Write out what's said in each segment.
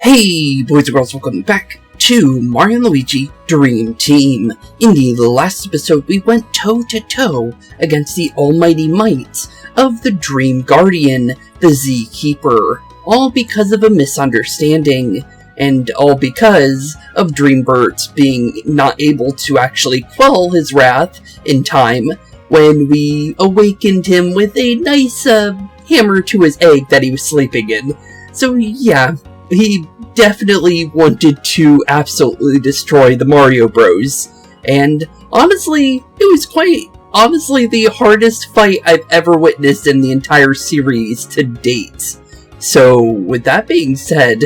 Hey boys and girls, welcome back to Mario and Luigi Dream Team. In the last episode, we went toe-to-toe against the almighty might of the Dream Guardian, the Z Keeper, all because of a misunderstanding, and all because of Dreambert being not able to actually quell his wrath in time when we awakened him with a nice hammer to his egg that he was sleeping in. So yeah, he definitely wanted to absolutely destroy the Mario Bros. And honestly, it was quite honestly the hardest fight I've ever witnessed in the entire series to date. So with that being said,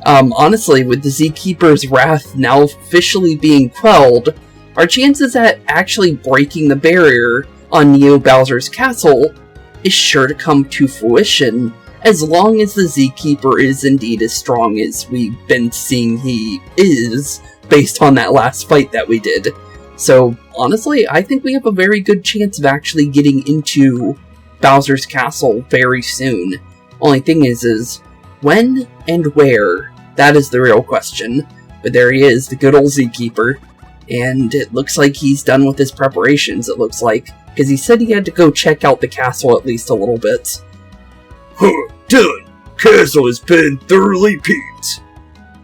honestly, with the Z Keeper's wrath now officially being quelled, our chances at actually breaking the barrier on Neo Bowser's castle is sure to come to fruition, as long as the Z Keeper is indeed as strong as we've been seeing he is, based on that last fight that we did. So, honestly, I think we have a very good chance of actually getting into Bowser's castle very soon. Only thing is when and where? That is the real question. But there he is, the good old Z Keeper. And it looks like he's done with his preparations, it looks like. Because he said he had to go check out the castle at least a little bit. Huh, done. Castle has been thoroughly peeped.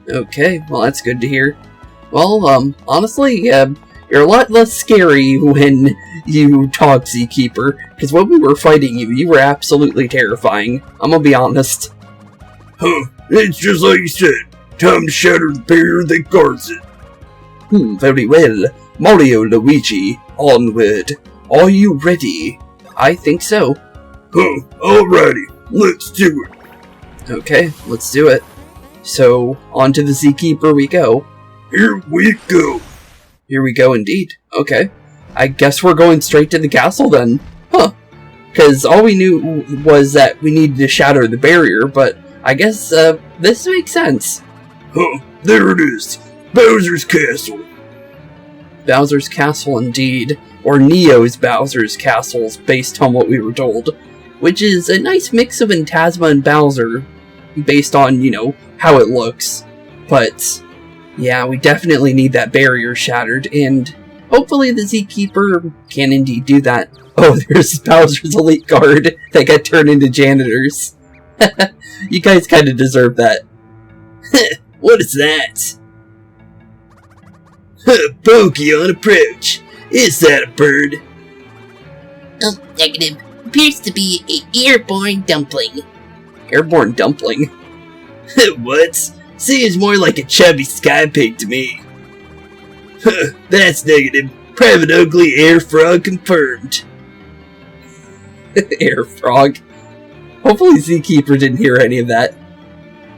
Okay, well that's good to hear. Well, honestly, you're a lot less scary when you talk, Z Keeper. Because when we were fighting you, you were absolutely terrifying. I'm gonna be honest. Huh, it's just like you said. Time to shatter the barrier that guards it. Very well. Mario, Luigi, onward. Are you ready? I think so. Huh, alrighty. Let's do it. Okay, let's do it. So, on to the Z Keeper we go. Here we go. Here we go indeed. Okay. I guess we're going straight to the castle then. Huh. Because all we knew was that we needed to shatter the barrier, but I guess, this makes sense. Huh, there it is. Bowser's castle. Bowser's castle indeed. Or Neo's Bowser's castles, based on what we were told. Which is a nice mix of Antasma and Bowser, based on, you know, how it looks. But, yeah, we definitely need that barrier shattered, and hopefully the Z Keeper can indeed do that. Oh, there's Bowser's Elite Guard that got turned into janitors. You guys kind of deserve that. What is that? Pokey on approach. Is that a bird? Oh, negative. Appears to be a airborne dumpling. Airborne dumpling? What? Seems more like a chubby sky pig to me. That's negative. Private ugly air frog confirmed. Air frog. Hopefully Z Keeper didn't hear any of that.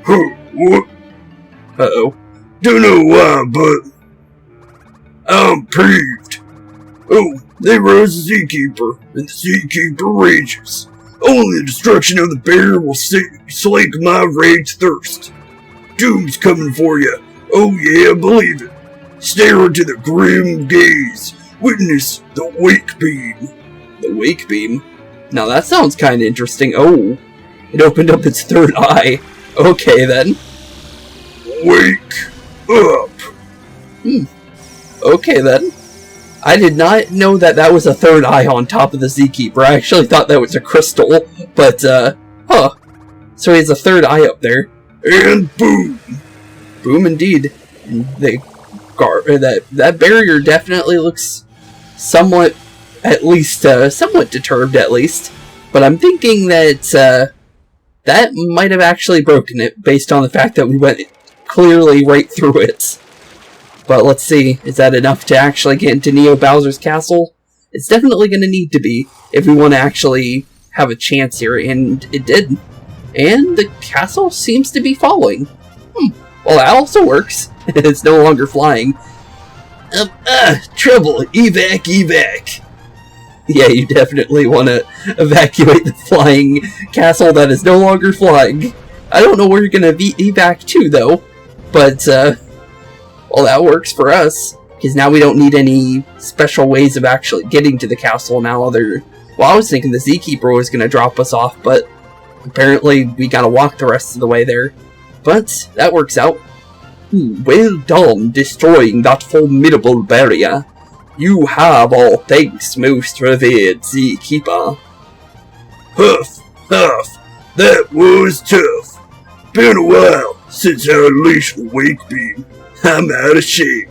What? Uh-oh. Don't know why, but I'm peeved. Oh, they rose the Z Keeper, and the Z Keeper rages. Only the destruction of the barrier will slake my rage thirst. Doom's coming for you. Oh yeah, believe it. Stare into the grim gaze. Witness the wake beam. The wake beam? Now that sounds kind of interesting. Oh, it opened up its third eye. Okay then. Wake up. Okay then. I did not know that that was a third eye on top of the Z Keeper. I actually thought that was a crystal, but, huh. So he has a third eye up there. And boom! Boom indeed. That barrier definitely looks somewhat, at least, somewhat disturbed at least. But I'm thinking that, that might have actually broken it, based on the fact that we went clearly right through it. But let's see, is that enough to actually get into Neo Bowser's castle? It's definitely going to need to be, if we want to actually have a chance here, and it did. And the castle seems to be falling. Well, that also works. It's no longer flying. Trouble, evac. Yeah, you definitely want to evacuate the flying castle that is no longer flying. I don't know where you're going to evac to, though, but, well, that works for us, because now we don't need any special ways of actually getting to the castle now. Well, I was thinking the Z Keeper was going to drop us off, but apparently we gotta walk the rest of the way there. but that works out. Well done destroying that formidable barrier. You have all thanks, most revered Seakeeper. Huff, huff, that was tough. Been a while since I unleashed the wake beam. I'm out of shape.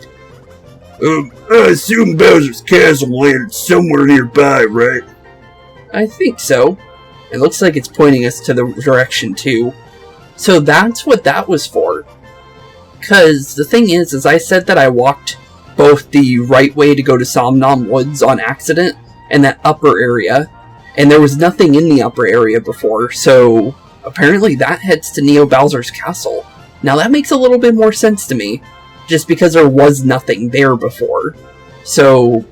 I assume Bowser's Castle landed somewhere nearby, right? I think so. It looks like it's pointing us to the direction too. So that's what that was for. Because the thing is I said that I walked both the right way to go to Somnom Woods on accident and that upper area. And there was nothing in the upper area before, so apparently that heads to Neo Bowser's Castle. Now that makes a little bit more sense to me, just because there was nothing there before. So,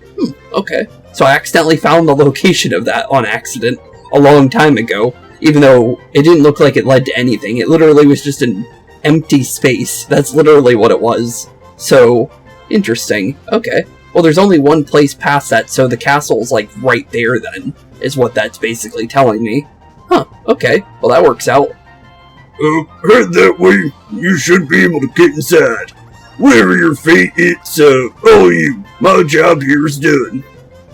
okay. So I accidentally found the location of that on accident a long time ago, even though it didn't look like it led to anything. It literally was just an empty space. That's literally what it was. So, interesting. Okay. Well, there's only one place past that, so the castle's like right there then, is what that's basically telling me. Huh, okay. Well, that works out. Head that way. You should be able to get inside. Whatever your fate, it's, all you. My job here is done.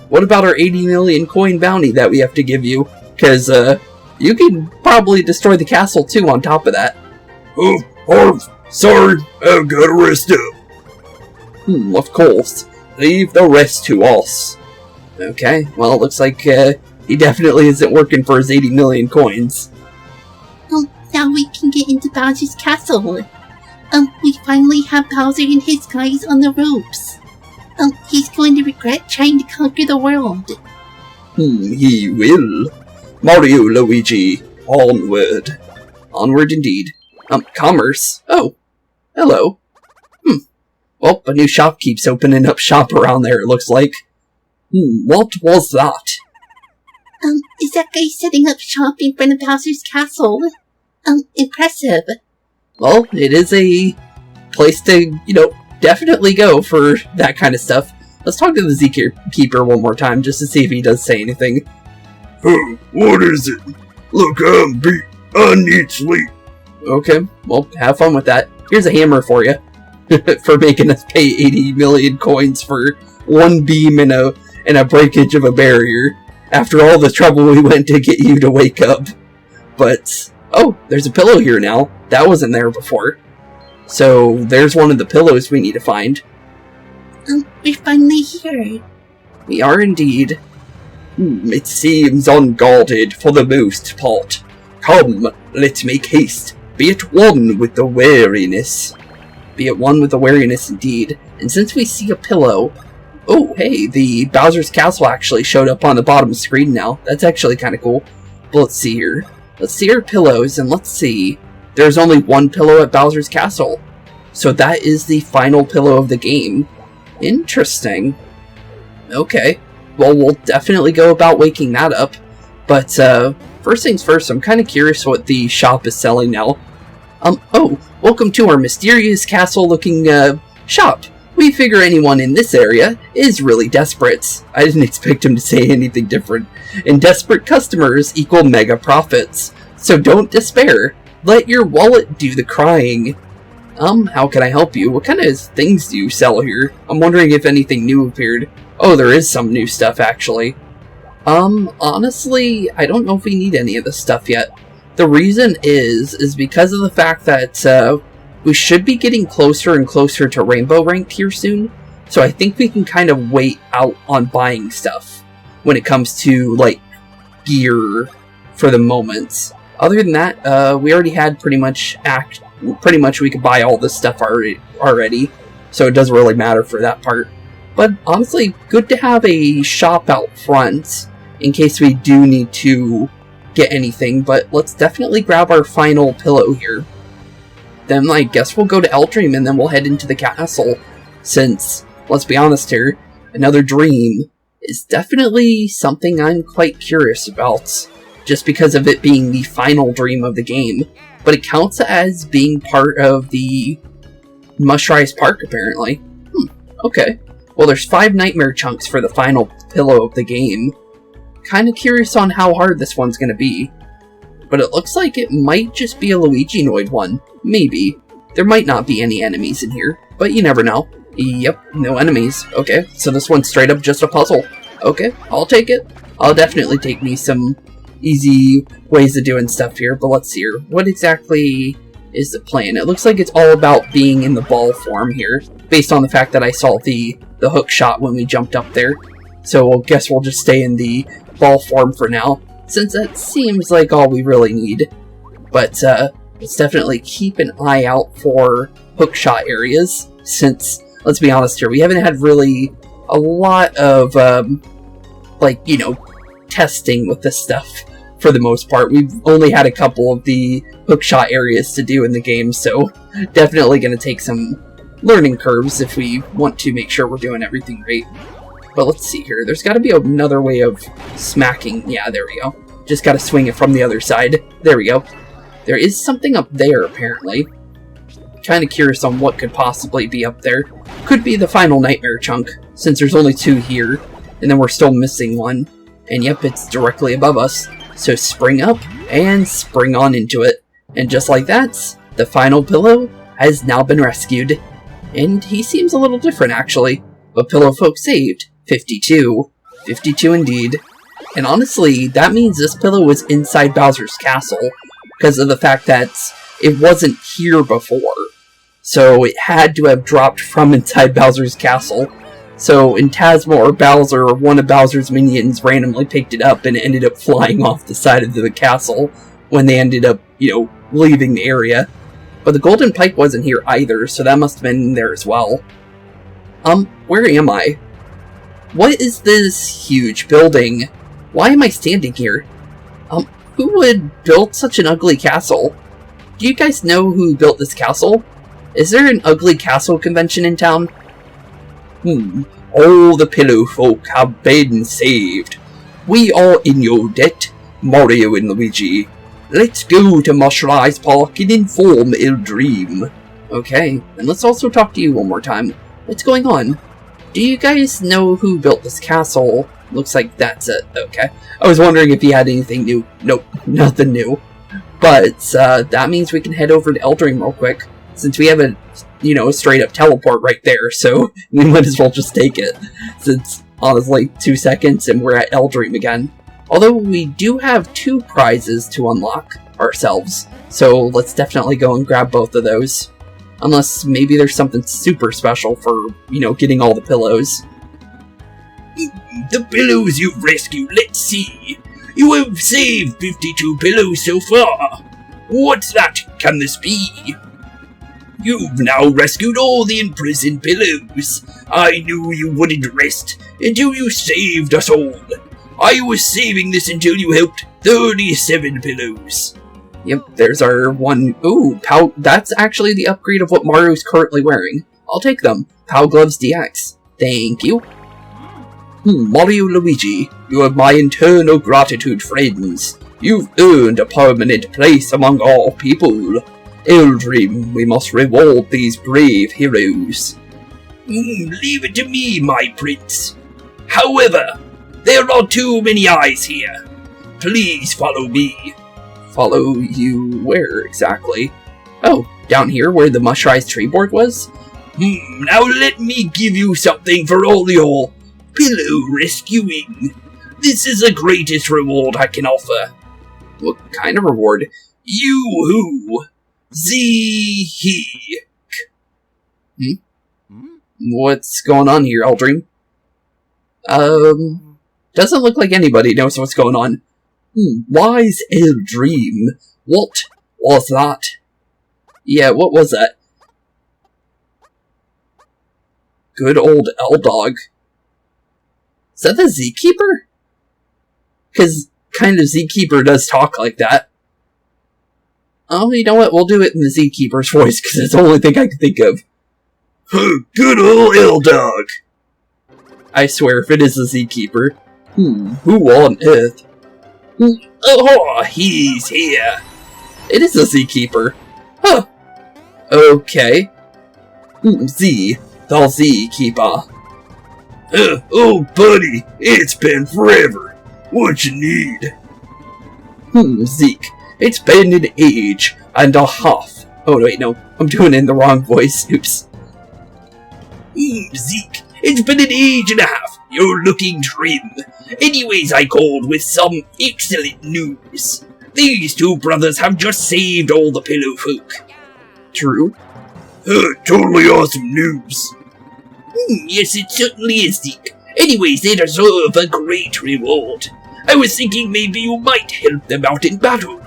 What about our 80 million coin bounty that we have to give you? Because, you can probably destroy the castle too on top of that. Oh, Harv, sorry, I've got to rest up. Of course. Leave the rest to us. Okay, well, it looks like, he definitely isn't working for his 80 million coins. Oh, now we can get into Bowser's Castle. We finally have Bowser and his guys on the ropes. He's going to regret trying to conquer the world. He will. Mario, Luigi, onward. Onward indeed. Commerce. Oh, hello. Well, a new shop keeps opening up shop around there, it looks like. What was that? Is that guy setting up shop in front of Bowser's Castle? Impressive. Well, it is a place to, definitely go for that kind of stuff. Let's talk to the Zkeeper one more time, just to see if he does say anything. What is it? Look, I'm beat. I need sleep. Okay, well, have fun with that. Here's a hammer for you. For making us pay 80 million coins for one beam and a breakage of a barrier. After all the trouble we went to get you to wake up. But, oh, there's a pillow here now. That wasn't there before. So, there's one of the pillows we need to find. We're finally here. We are indeed. It seems unguarded for the most part. Come, let's make haste. Be at one with the wariness. Be at one with the wariness indeed. And since we see a pillow... Oh, hey, the Bowser's Castle actually showed up on the bottom screen now. That's actually kind of cool. But let's see here. Let's see our pillows, and let's see. There's only one pillow at Bowser's Castle. So that is the final pillow of the game. Interesting. Okay. Well, we'll definitely go about waking that up. But, first things first, I'm kind of curious what the shop is selling now. Oh, welcome to our mysterious castle-looking, shop. We figure anyone in this area is really desperate. I didn't expect him to say anything different. And desperate customers equal mega profits. So don't despair. Let your wallet do the crying. How can I help you? What kind of things do you sell here? I'm wondering if anything new appeared. Oh, there is some new stuff, actually. Honestly, I don't know if we need any of this stuff yet. The reason is because of the fact that, we should be getting closer and closer to Rainbow Rank here soon. So I think we can kind of wait out on buying stuff when it comes to, like, gear for the moment. Other than that, we already had pretty much we could buy all this stuff already. So it doesn't really matter for that part. But honestly, good to have a shop out front in case we do need to get anything. But let's definitely grab our final pillow here. Then I guess we'll go to Dream and then we'll head into the castle. Since, let's be honest here, another dream is definitely something I'm quite curious about. Just because of it being the final dream of the game. But it counts as being part of the Mushrise Park, apparently. Okay. Well, there's 5 nightmare chunks for the final pillow of the game. Kinda curious on how hard this one's gonna be. but it looks like it might just be a Luigi-noid one. Maybe. There might not be any enemies in here, but you never know. Yep, no enemies. Okay, so this one's straight up just a puzzle. Okay, I'll take it. I'll definitely take me some easy ways of doing stuff here, but let's see here. What exactly is the plan? It looks like it's all about being in the ball form here, based on the fact that I saw the hook shot when we jumped up there. So I guess we'll just stay in the ball form for now, since that seems like all we really need. But let's definitely keep an eye out for hook shot areas, since, let's be honest here, we haven't had really a lot of, like, you know, testing with this stuff for the most part. We've only had a couple of the hookshot areas to do in the game, so definitely going to take some learning curves if we want to make sure we're doing everything right. But let's see here. There's got to be another way of smacking. Yeah, there we go. Just got to swing it from the other side. There we go. There is something up there, apparently. Kind of curious on what could possibly be up there. Could be the final nightmare chunk, since there's only 2 here, and then we're still missing one. And yep, it's directly above us. So spring up, and spring on into it. And just like that, the final pillow has now been rescued. And he seems a little different, actually. But Pillow Folk saved. 52. 52 indeed. And honestly, that means this pillow was inside Bowser's castle, because of the fact that it wasn't here before. So it had to have dropped from inside Bowser's castle. So Antasma or Bowser or one of Bowser's minions randomly picked it up and it ended up flying off the side of the castle when they ended up, you know, leaving the area. But the golden pipe wasn't here either, so that must have been there as well. Where am I? What is this huge building? Why am I standing here? Who would build such an ugly castle? Do you guys know who built this castle? Is there an ugly castle convention in town? All the Pillow Folk have been saved. We are in your debt, Mario and Luigi. Let's go to Mush Rise Park and inform Dream. Okay, and let's also talk to you one more time. What's going on? Do you guys know who built this castle? Looks like that's it. Okay. I was wondering if he had anything new. Nope, nothing new. But that means we can head over to Dream real quick, since we have a, you know, a straight up teleport right there, so we might as well just take it, since honestly 2 seconds and we're at Dream again. Although we do have 2 prizes to unlock ourselves, so let's definitely go and grab both of those. Unless maybe there's something super special for, you know, getting all the pillows. The pillows you've rescued, let's see. You have saved 52 pillows so far. What's that? Can this be? You've now rescued all the imprisoned pillows. I knew you wouldn't rest until you saved us all. I was saving this until you helped 37 pillows. Yep, there's our one. Ooh, Pow. That's actually the upgrade of what Mario's currently wearing. I'll take them. Pow Gloves DX. Thank you. Mario Luigi, you have my eternal gratitude, friends. You've earned a permanent place among all people. Dream, we must reward these brave heroes. Leave it to me, my prince. However, there are too many eyes here. Please follow me. Follow you where exactly? Oh, down here where the Mush Rise tree board was? Now let me give you something for all your pillow rescuing. This is the greatest reward I can offer. What kind of reward? You-hoo. Z-heek. What's going on here, Dream? Doesn't look like anybody knows what's going on. Wise Dream. What was that? Yeah, what was that? Good old L-Dog. Is that the Zkeeper? Because kind of Zkeeper does talk like that. Oh, you know what? We'll do it in the Zkeeper's voice, because it's the only thing I can think of. Good old L-Dog. I swear, if it is the Zkeeper. Who on earth? Oh, he's here. It is a Zkeeper. Huh. Okay. Z, the Zkeeper. Oh, buddy, it's been forever. What you need? Zeke, It's been an age and a half. Oh, wait, no. I'm doing it in the wrong voice. Oops. Zeke, it's been an age and a half. You're looking trim. Anyways, I called with some excellent news. These two brothers have just saved all the pillow folk. True. Totally awesome news. Yes, it certainly is, Zeke. Anyways, they deserve a great reward. I was thinking maybe you might help them out in battle.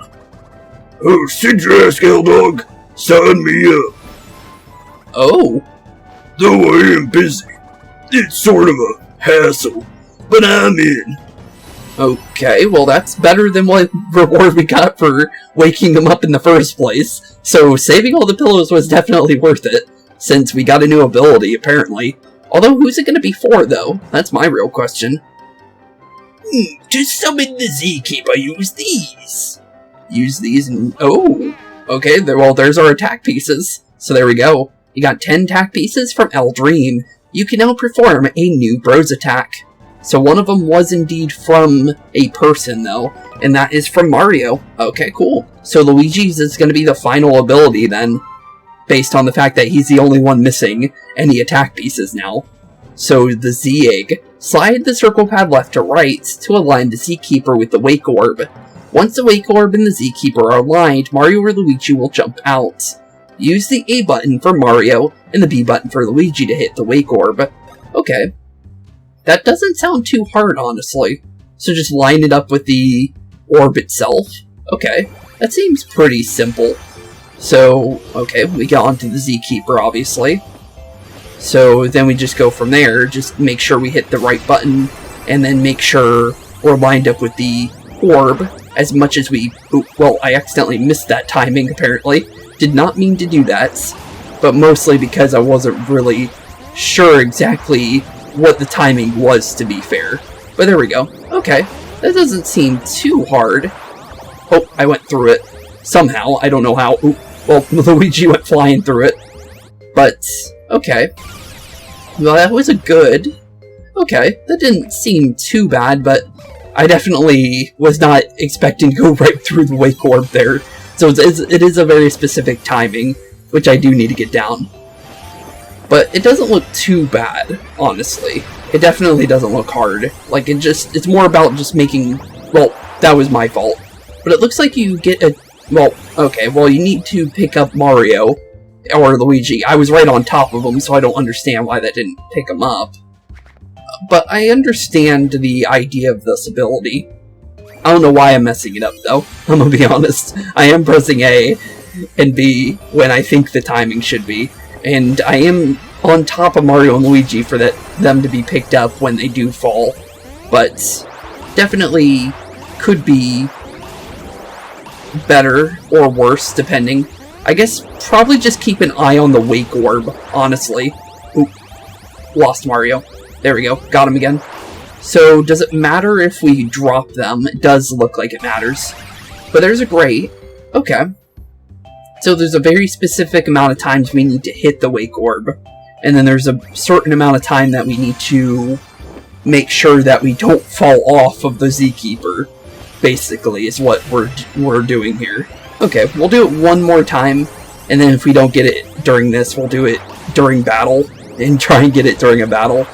Oh, sit your ass, Dog. Sign me up. Oh. Though I am busy. It's sort of a hassle, but I'm in. Okay, well that's better than what reward we got for waking them up in the first place. So saving all the pillows was definitely worth it, since we got a new ability, apparently. Although, who's it going to be for, though? That's my real question. To summon the Zkeeper, use these. Use these and... Oh! Okay, well, there's our attack pieces. So there we go. You got 10 attack pieces from Dream. You can now perform a new Bros attack. So one of them was indeed from a person, though, and that is from Mario. Okay, cool. So Luigi's is going to be the final ability, then, based on the fact that he's the only one missing any attack pieces now. So the Z-Egg. Slide the circle pad left to right to align the Z-Keeper with the Wake Orb. Once the Wake Orb and the Z-Keeper are aligned, Mario or Luigi will jump out. Use the A button for Mario and the B button for Luigi to hit the Wake Orb. Okay. That doesn't sound too hard, honestly. So just line it up with the orb itself. Okay. That seems pretty simple. So, okay, we get onto the Z-Keeper, obviously. So then we just go from there, just make sure we hit the right button, and then make sure we're lined up with the orb as much as we... Ooh, well, I accidentally missed that timing, apparently. Did not mean to do that, but mostly because I wasn't really sure exactly what the timing was, to be fair. But there we go. Okay, that doesn't seem too hard. Oh, I went through it. Somehow, I don't know how. Ooh, well, Luigi went flying through it. But, okay. Well, that was a good... Okay, that didn't seem too bad, but I definitely was not expecting to go right through the Wake Orb there. So it is a very specific timing, which I do need to get down. But it doesn't look too bad, honestly. It definitely doesn't look hard. Like, it's more about just making... Well, that was my fault. But it looks like you get a... Well, okay, well, you need to pick up Mario or Luigi. I was right on top of them, so I don't understand why that didn't pick them up. But I understand the idea of this ability. I don't know why I'm messing it up, though. I'm gonna be honest. I am pressing A and B when I think the timing should be. And I am on top of Mario and Luigi for them to be picked up when they do fall. But definitely could be better or worse, depending. I guess probably just keep an eye on the Wake Orb, honestly. Oop. Lost Mario. There we go. Got him again. So, does it matter if we drop them? It does look like it matters. But there's a grate. Okay. So there's a very specific amount of times we need to hit the Wake Orb. And then there's a certain amount of time that we need to make sure that we don't fall off of the Z-Keeper. Basically, is what we're doing here. Okay, we'll do it one more time. And then if we don't get it during this, we'll do it during battle. And try and get it during a battle.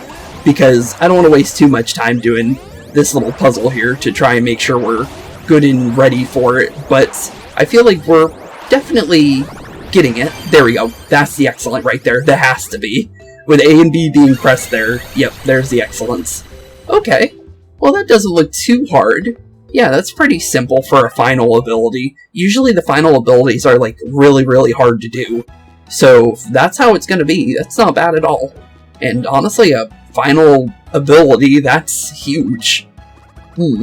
Because I don't want to waste too much time doing this little puzzle here to try and make sure we're good and ready for it. But I feel like we're definitely getting it. There we go. That's the excellent right there. That has to be. With A and B being pressed there. Yep, there's the excellence. Okay. Well, that doesn't look too hard. Yeah, that's pretty simple for a final ability. Usually the final abilities are, like, really, really hard to do. So, if that's how it's going to be. That's not bad at all. And honestly, a final ability, that's huge.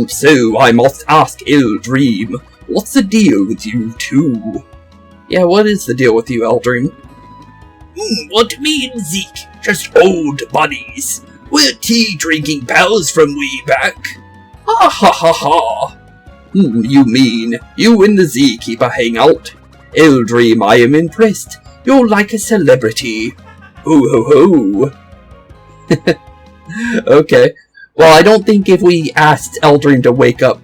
So, I must ask Dream, what's the deal with you two? Yeah, what is the deal with you, Dream? What me and Zeke, just old buddies. We're tea-drinking pals from way back. Ha ha ha ha. You mean, you and the Z-Keeper hang out? Dream, I am impressed. You're like a celebrity. Ho ho ho. Okay. Well, I don't think if we asked Dream to wake up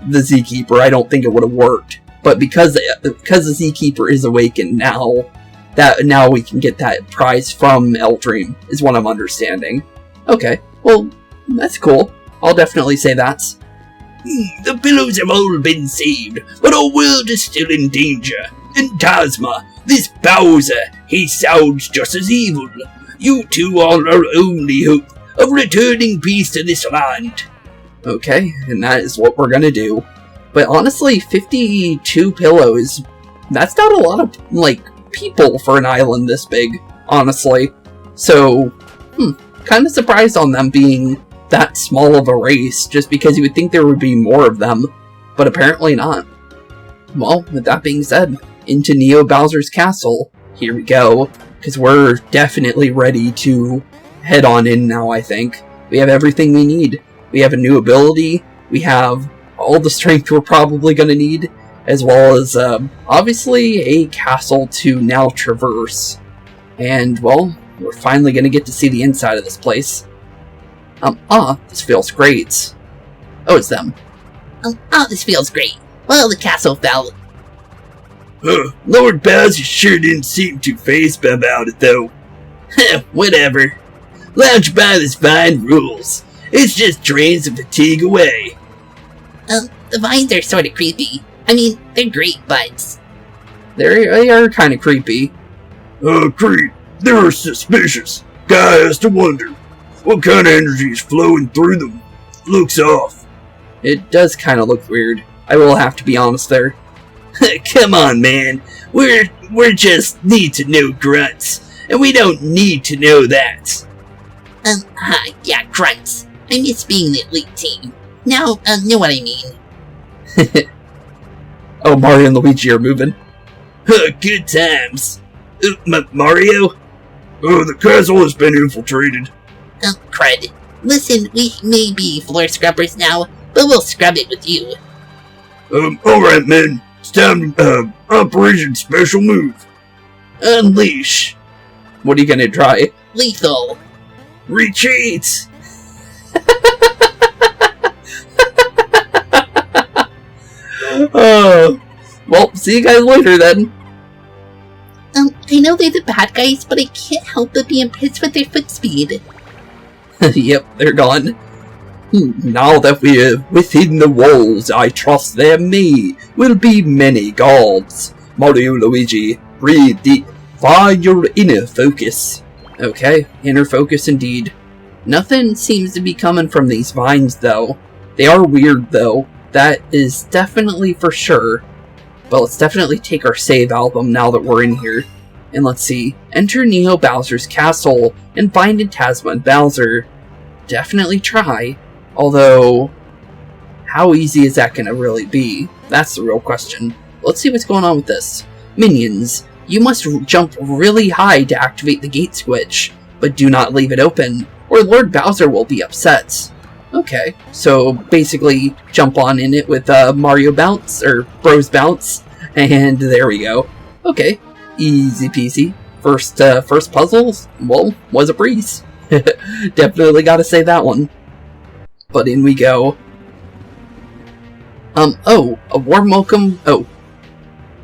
the Z-Keeper, I don't think it would have worked. But because the Seakeeper is awakened now, now we can get that prize from Dream, is what I'm understanding. Okay, well, that's cool. I'll definitely say that. The pillows have all been saved, but our world is still in danger. Antasma, this Bowser, he sounds just as evil. You two are our only hope of returning peace to this land. Okay, and that is what we're gonna do. But honestly, 52 pillows, that's not a lot of, like, people for an island this big, honestly. So, kind of surprised on them being that small of a race, just because you would think there would be more of them, but apparently not. Well, with that being said, into Neo Bowser's castle, here we go, because we're definitely ready to head on in now, I think. We have everything we need. We have a new ability, we have all the strength we're probably going to need, as well as, obviously, a castle to now traverse. And, well, we're finally going to get to see the inside of this place. This feels great. Oh, it's them. This feels great. Well, the castle fell. Lord Bowser sure didn't seem too phased about it, though. Whatever. Lounge by this vine rules. It's just drains the fatigue away. The vines are sort of creepy. I mean, they're great, but... They are kind of creepy. Creep. They're suspicious. Guy has to wonder. What kind of energy is flowing through them? Looks off. It does kind of look weird. I will have to be honest there. Come on, man. We're just need-to-know grunts, and we don't need to know that. Yeah, grunts. I miss being the elite team. Now, know what I mean. Oh, Mario and Luigi are moving. Good times. Mario? Oh, the castle has been infiltrated. Crud. Listen, we may be floor scrubbers now, but we'll scrub it with you. Alright, men. It's time to, Operation Special Move. Unleash. What are you gonna try? Lethal. Retreat. Well, see you guys later then. I know they're the bad guys, but I can't help but be impressed with their foot speed. Yep, they're gone. Now that we're within the walls, I trust there will be many gods. Mario, Luigi, breathe deep. Find your inner focus. Okay, inner focus indeed. Nothing seems to be coming from these vines, though. They are weird, though. That is definitely for sure. But let's definitely take our save album now that we're in here. And let's see. Enter Neo Bowser's castle and find Antasma and Bowser. Definitely try. Although, how easy is that going to really be? That's the real question. Let's see what's going on with this. Minions, you must jump really high to activate the gate switch, but do not leave it open, or Lord Bowser will be upset. Okay, so basically jump on in it with Mario Bounce, or Bros Bounce, and there we go. Okay, easy peasy. First puzzles, well, was a breeze. Definitely gotta say that one. But in we go. A warm welcome. A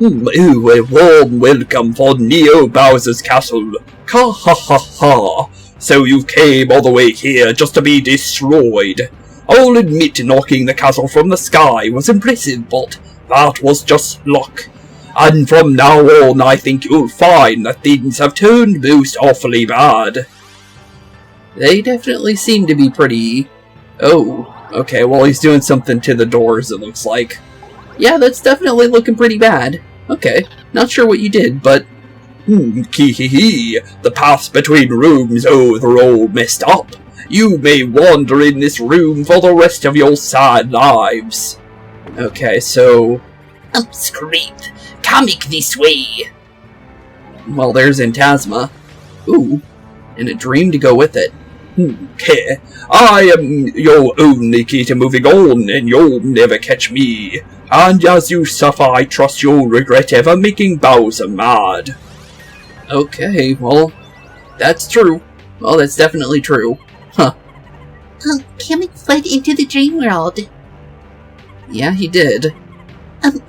warm welcome for Neo Bowser's castle. Ha ha ha ha. So you came all the way here just to be destroyed. I'll admit knocking the castle from the sky was impressive, but that was just luck. And from now on, I think you'll find that things have turned most awfully bad. They definitely seem to be pretty... Oh, okay, well he's doing something to the doors, it looks like. Yeah, that's definitely looking pretty bad. Okay, not sure what you did, but... The paths between rooms, they're all messed up. You may wander in this room for the rest of your sad lives. Okay, so... Scream! Comic this way! Well, there's Antasma. Ooh, and a dream to go with it. Okay, I am your only key to moving on, and you'll never catch me. And as you suffer, I trust you'll regret ever making Bowser mad. Okay, well, that's true. Well, that's definitely true. Huh. Kamek fled into the dream world. Yeah, he did.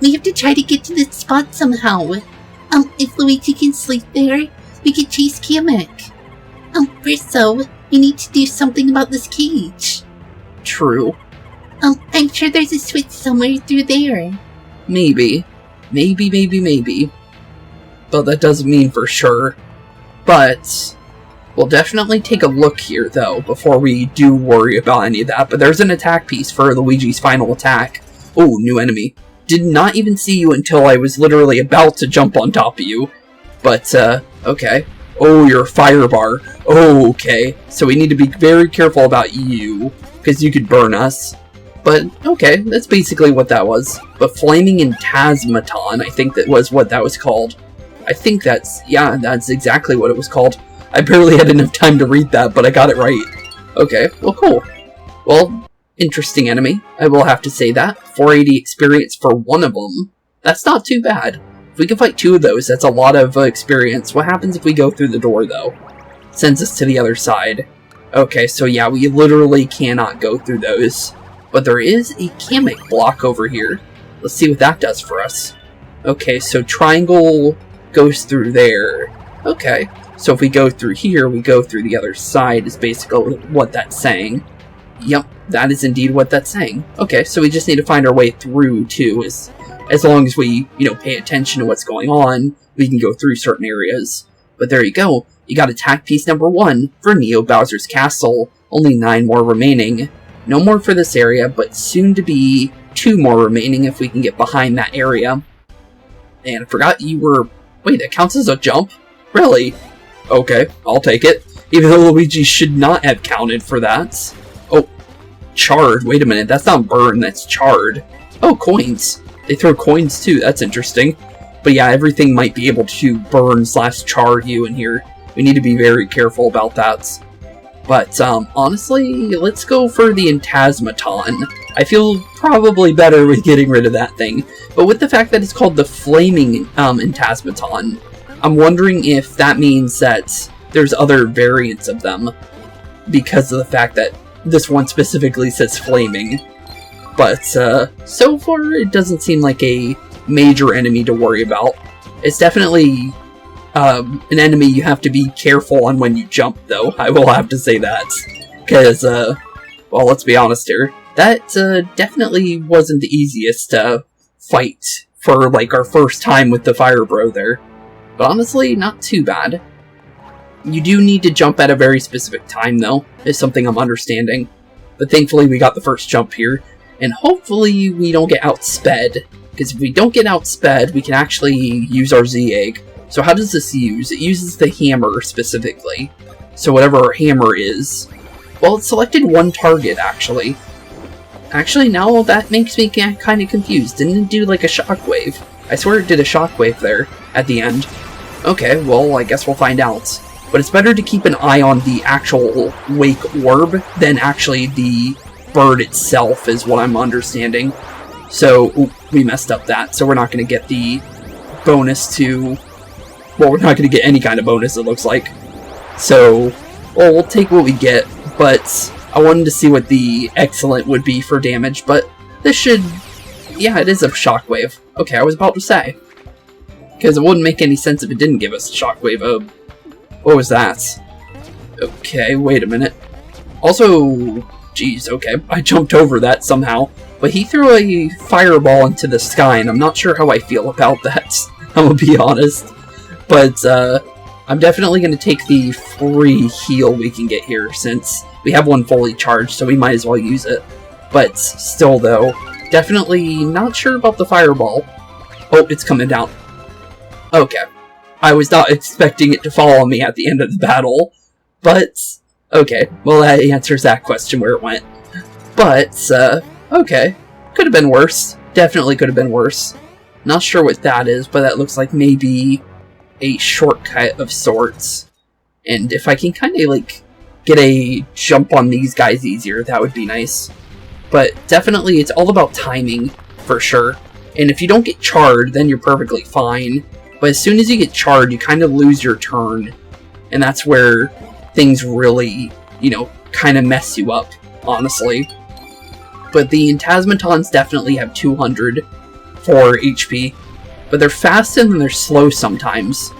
We have to try to get to this spot somehow. If Luigi can sleep there, we can chase Kamek. First though, we need to do something about this cage. True. I'm sure there's a switch somewhere through there. Maybe. Maybe. But that doesn't mean for sure. But we'll definitely take a look here, though, before we do worry about any of that. But there's an attack piece for Luigi's final attack. Oh, new enemy. Did not even see you until I was literally about to jump on top of you. But, okay. Oh, you're a fire bar. Oh, okay. So we need to be very careful about you, because you could burn us. But, okay, that's basically what that was. But Flaming Antasmaton, I think that was what that was called. I think that's exactly what it was called. I barely had enough time to read that, but I got it right. Okay, well, cool. Well, interesting enemy, I will have to say that. 480 experience for one of them. That's not too bad. If we can fight two of those, that's a lot of experience. What happens if we go through the door, though? Sends us to the other side. Okay, so yeah, we literally cannot go through those. But there is a Kamek block over here. Let's see what that does for us. Okay, so triangle goes through there. Okay, so if we go through here, we go through the other side is basically what that's saying. Yep, that is indeed what that's saying. Okay, so we just need to find our way through, too. As long as we, pay attention to what's going on, we can go through certain areas. But there you go. You got attack piece number 1 for Neo Bowser's Castle. Only 9 more remaining. No more for this area, but soon to be 2 more remaining if we can get behind that area. And I forgot you were... Wait, that counts as a jump? Really? Okay, I'll take it. Even though Luigi should not have counted for that. Oh, charred. Wait a minute, that's not burn, that's charred. Oh, coins. They throw coins too, that's interesting. But yeah, everything might be able to burn/char you in here. We need to be very careful about that. But, honestly, let's go for the Antasmaton. I feel probably better with getting rid of that thing. But with the fact that it's called the Flaming Antasmaton, I'm wondering if that means that there's other variants of them. Because of the fact that this one specifically says Flaming. But, so far, it doesn't seem like a major enemy to worry about. It's definitely... an enemy you have to be careful on when you jump, though. I will have to say that. Because, well, let's be honest here. That, definitely wasn't the easiest, fight for, like, our first time with the Fire Bro there. But honestly, not too bad. You do need to jump at a very specific time, though, is something I'm understanding. But thankfully, we got the first jump here. And hopefully, we don't get outsped. Because if we don't get outsped, we can actually use our Z-Egg. So how does this use? It uses the hammer, specifically. So whatever our hammer is... Well, it selected one target, actually. Actually, now that makes me kind of confused. Didn't it do, like, a shockwave? I swear it did a shockwave there, at the end. Okay, well, I guess we'll find out. But it's better to keep an eye on the actual wake orb than actually the bird itself, is what I'm understanding. So, ooh, we messed up that, so we're not going to get the bonus to... Well, we're not going to get any kind of bonus, it looks like. So, well, we'll take what we get, but I wanted to see what the excellent would be for damage, but this should... Yeah, it is a shockwave. Okay, I was about to say. Because it wouldn't make any sense if it didn't give us a shockwave. What was that? Okay, wait a minute. Also... Geez, okay, I jumped over that somehow. But he threw a fireball into the sky, and I'm not sure how I feel about that. I'm gonna be honest. But, I'm definitely going to take the free heal we can get here, since we have one fully charged, so we might as well use it. But, still though, definitely not sure about the fireball. Oh, it's coming down. Okay. I was not expecting it to fall on me at the end of the battle. But, okay. Well, that answers that question where it went. But, okay. Could have been worse. Definitely could have been worse. Not sure what that is, but that looks like maybe... a shortcut of sorts. And if I can kind of, like, get a jump on these guys easier, that would be nice. But definitely, it's all about timing, for sure. And if you don't get charred, then you're perfectly fine. But as soon as you get charred, you kind of lose your turn. And that's where things really, kind of mess you up, honestly. But the Antasmatons definitely have 200 for HP. But they're fast and then they're slow sometimes.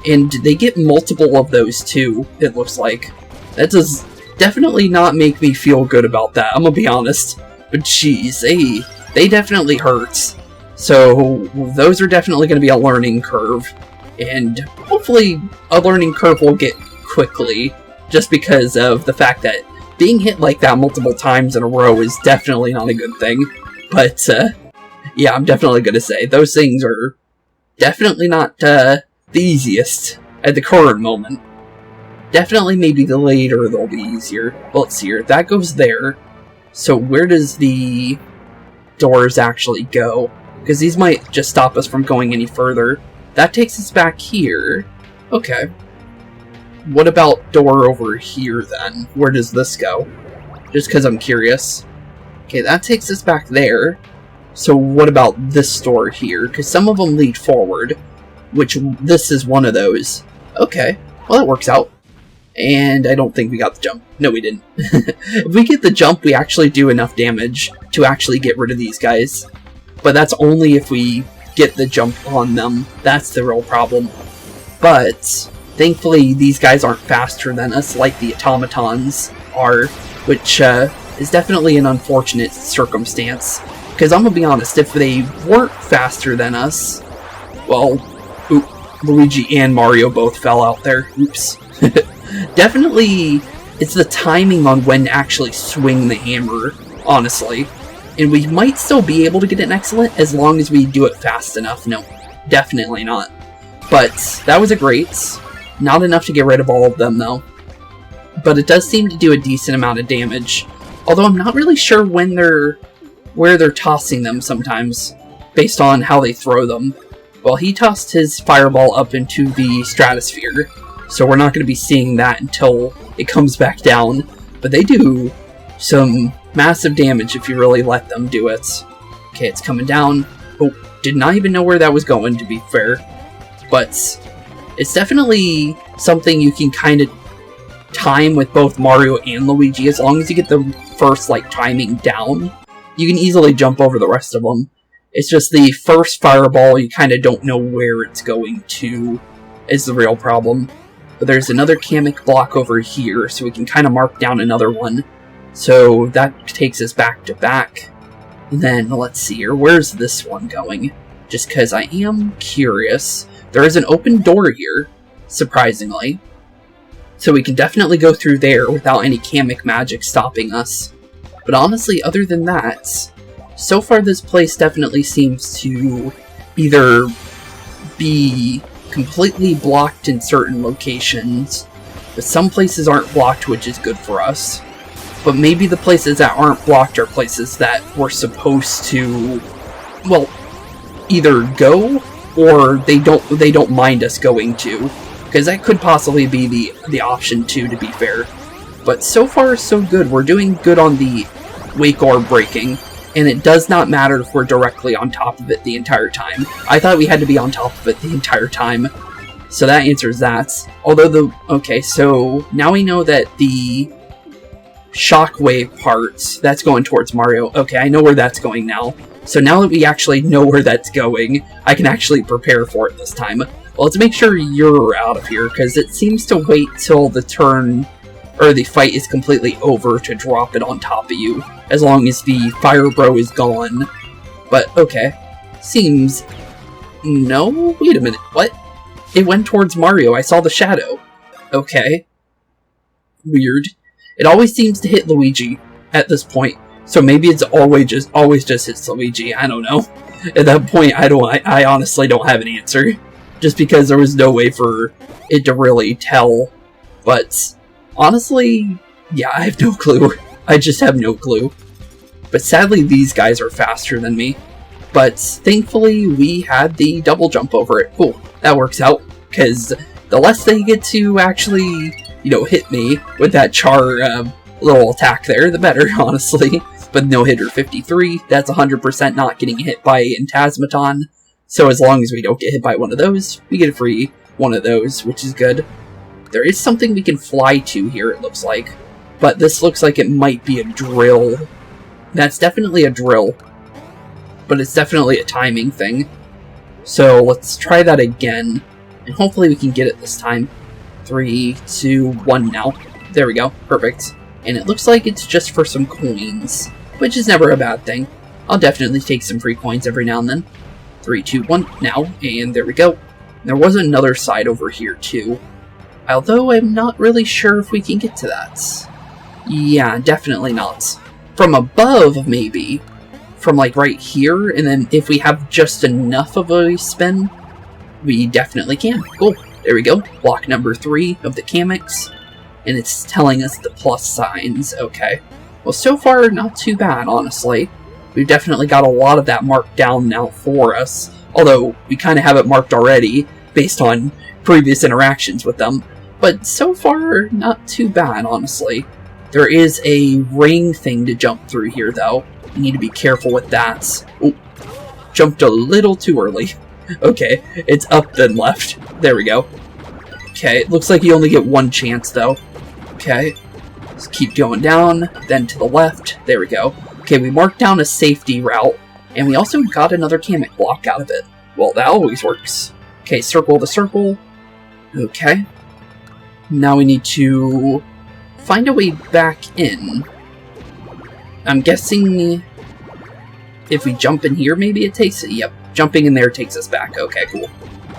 And they get multiple of those too, it looks like. That does definitely not make me feel good about that, I'm gonna be honest. But geez, they definitely hurt. So those are definitely going to be a learning curve. And hopefully a learning curve will get quickly, just because of the fact that being hit like that multiple times in a row is definitely not a good thing. But yeah, I'm definitely going to say those things are definitely not the easiest at the current moment. Definitely maybe later they'll be easier. Well, let's see here. That goes there. So where does the doors actually go? Because these might just stop us from going any further. That takes us back here. Okay. What about door over here then? Where does this go? Just because I'm curious. Okay, that takes us back there. So what about this door here? Because some of them lead forward, which this is one of those. Okay, well that works out. And I don't think we got the jump. No, we didn't. If we get the jump, we actually do enough damage to actually get rid of these guys. But that's only if we get the jump on them. That's the real problem. But thankfully, these guys aren't faster than us like the automatons are, which is definitely an unfortunate circumstance. Because I'm going to be honest, if they weren't faster than us, well, Luigi and Mario both fell out there. Oops. Definitely, it's the timing on when to actually swing the hammer, honestly. And we might still be able to get an excellent as long as we do it fast enough. No, definitely not. But that was a great. Not enough to get rid of all of them, though. But it does seem to do a decent amount of damage. Although I'm not really sure when where they're tossing them sometimes, based on how they throw them. Well, he tossed his fireball up into the stratosphere, so we're not going to be seeing that until it comes back down. But they do some massive damage if you really let them do it. Okay, it's coming down. Oh, did not even know where that was going, to be fair. But it's definitely something you can kind of time with both Mario and Luigi. As long as you get the first, timing down, you can easily jump over the rest of them. It's just the first fireball, you kind of don't know where it's going to, is the real problem. But there's another Kamek block over here, so we can kind of mark down another one. So that takes us back to back. And then, let's see here, where's this one going? Just because I am curious. There is an open door here, surprisingly. So we can definitely go through there without any Kamek magic stopping us. But honestly, other than that, so far this place definitely seems to either be completely blocked in certain locations, but some places aren't blocked, which is good for us. But maybe the places that aren't blocked are places that we're supposed to, well, either go or they don't mind us going to, because that could possibly be the option too, to be fair. But so far so good. We're doing good on the wake orb breaking, and it does not matter if we're directly on top of it the entire time. I thought we had to be on top of it the entire time, so that answers that. Although okay, so now we know that the shockwave parts, that's going towards Mario. Okay, I know where that's going now. So now that we actually know where that's going, I can actually prepare for it this time. Well, let's make sure you're out of here, because it seems to wait till the turn, or the fight is completely over to drop it on top of you, as long as the Fire Bro is gone. But, okay. Seems... No? Wait a minute, what? It went towards Mario, I saw the shadow. Okay. Weird. It always seems to hit Luigi at this point, so maybe it's always just hits Luigi, I don't know. At that point, I honestly don't have an answer, just because there was no way for it to really tell. But honestly, yeah, I have no clue. I just have no clue. But sadly, these guys are faster than me. But thankfully, we had the double jump over it. Cool, that works out, because the less they get to actually, hit me with that char little attack there, the better, honestly. But no hitter 53, that's 100% not getting hit by Antasma. So as long as we don't get hit by one of those, we get a free one of those, which is good. There is something we can fly to here, it looks like. But this looks like it might be a drill. That's definitely a drill. but it's definitely a timing thing. So let's try that again, and hopefully we can get it this time. 3, 2, 1 now. There we go, perfect. And it looks like it's just for some coins, which is never a bad thing. I'll definitely take some free coins every now and then. 3, 2, 1 now, and there we go. There was another side over here too, although I'm not really sure if we can get to that. Yeah, definitely not. From above, maybe. From like right here, and then if we have just enough of a spin, we definitely can. Cool. There we go. Block number 3 of the Kamix. And it's telling us the plus signs. Okay. Well, so far, not too bad, honestly. We've definitely got a lot of that marked down now for us. Although, we kind of have it marked already, based on previous interactions with them. But so far, not too bad, honestly. There is a ring thing to jump through here, though. You need to be careful with that. Oh, jumped a little too early. Okay, it's up then left. There we go. Okay, it looks like you only get one chance, though. Okay, let's keep going down, then to the left. There we go. Okay, we marked down a safety route, and we also got another Kamek block out of it. Well, that always works. Okay, circle the circle. Okay. Now we need to find a way back in. I'm guessing if we jump in here, maybe it takes it. Yep, jumping in there takes us back. Okay, cool.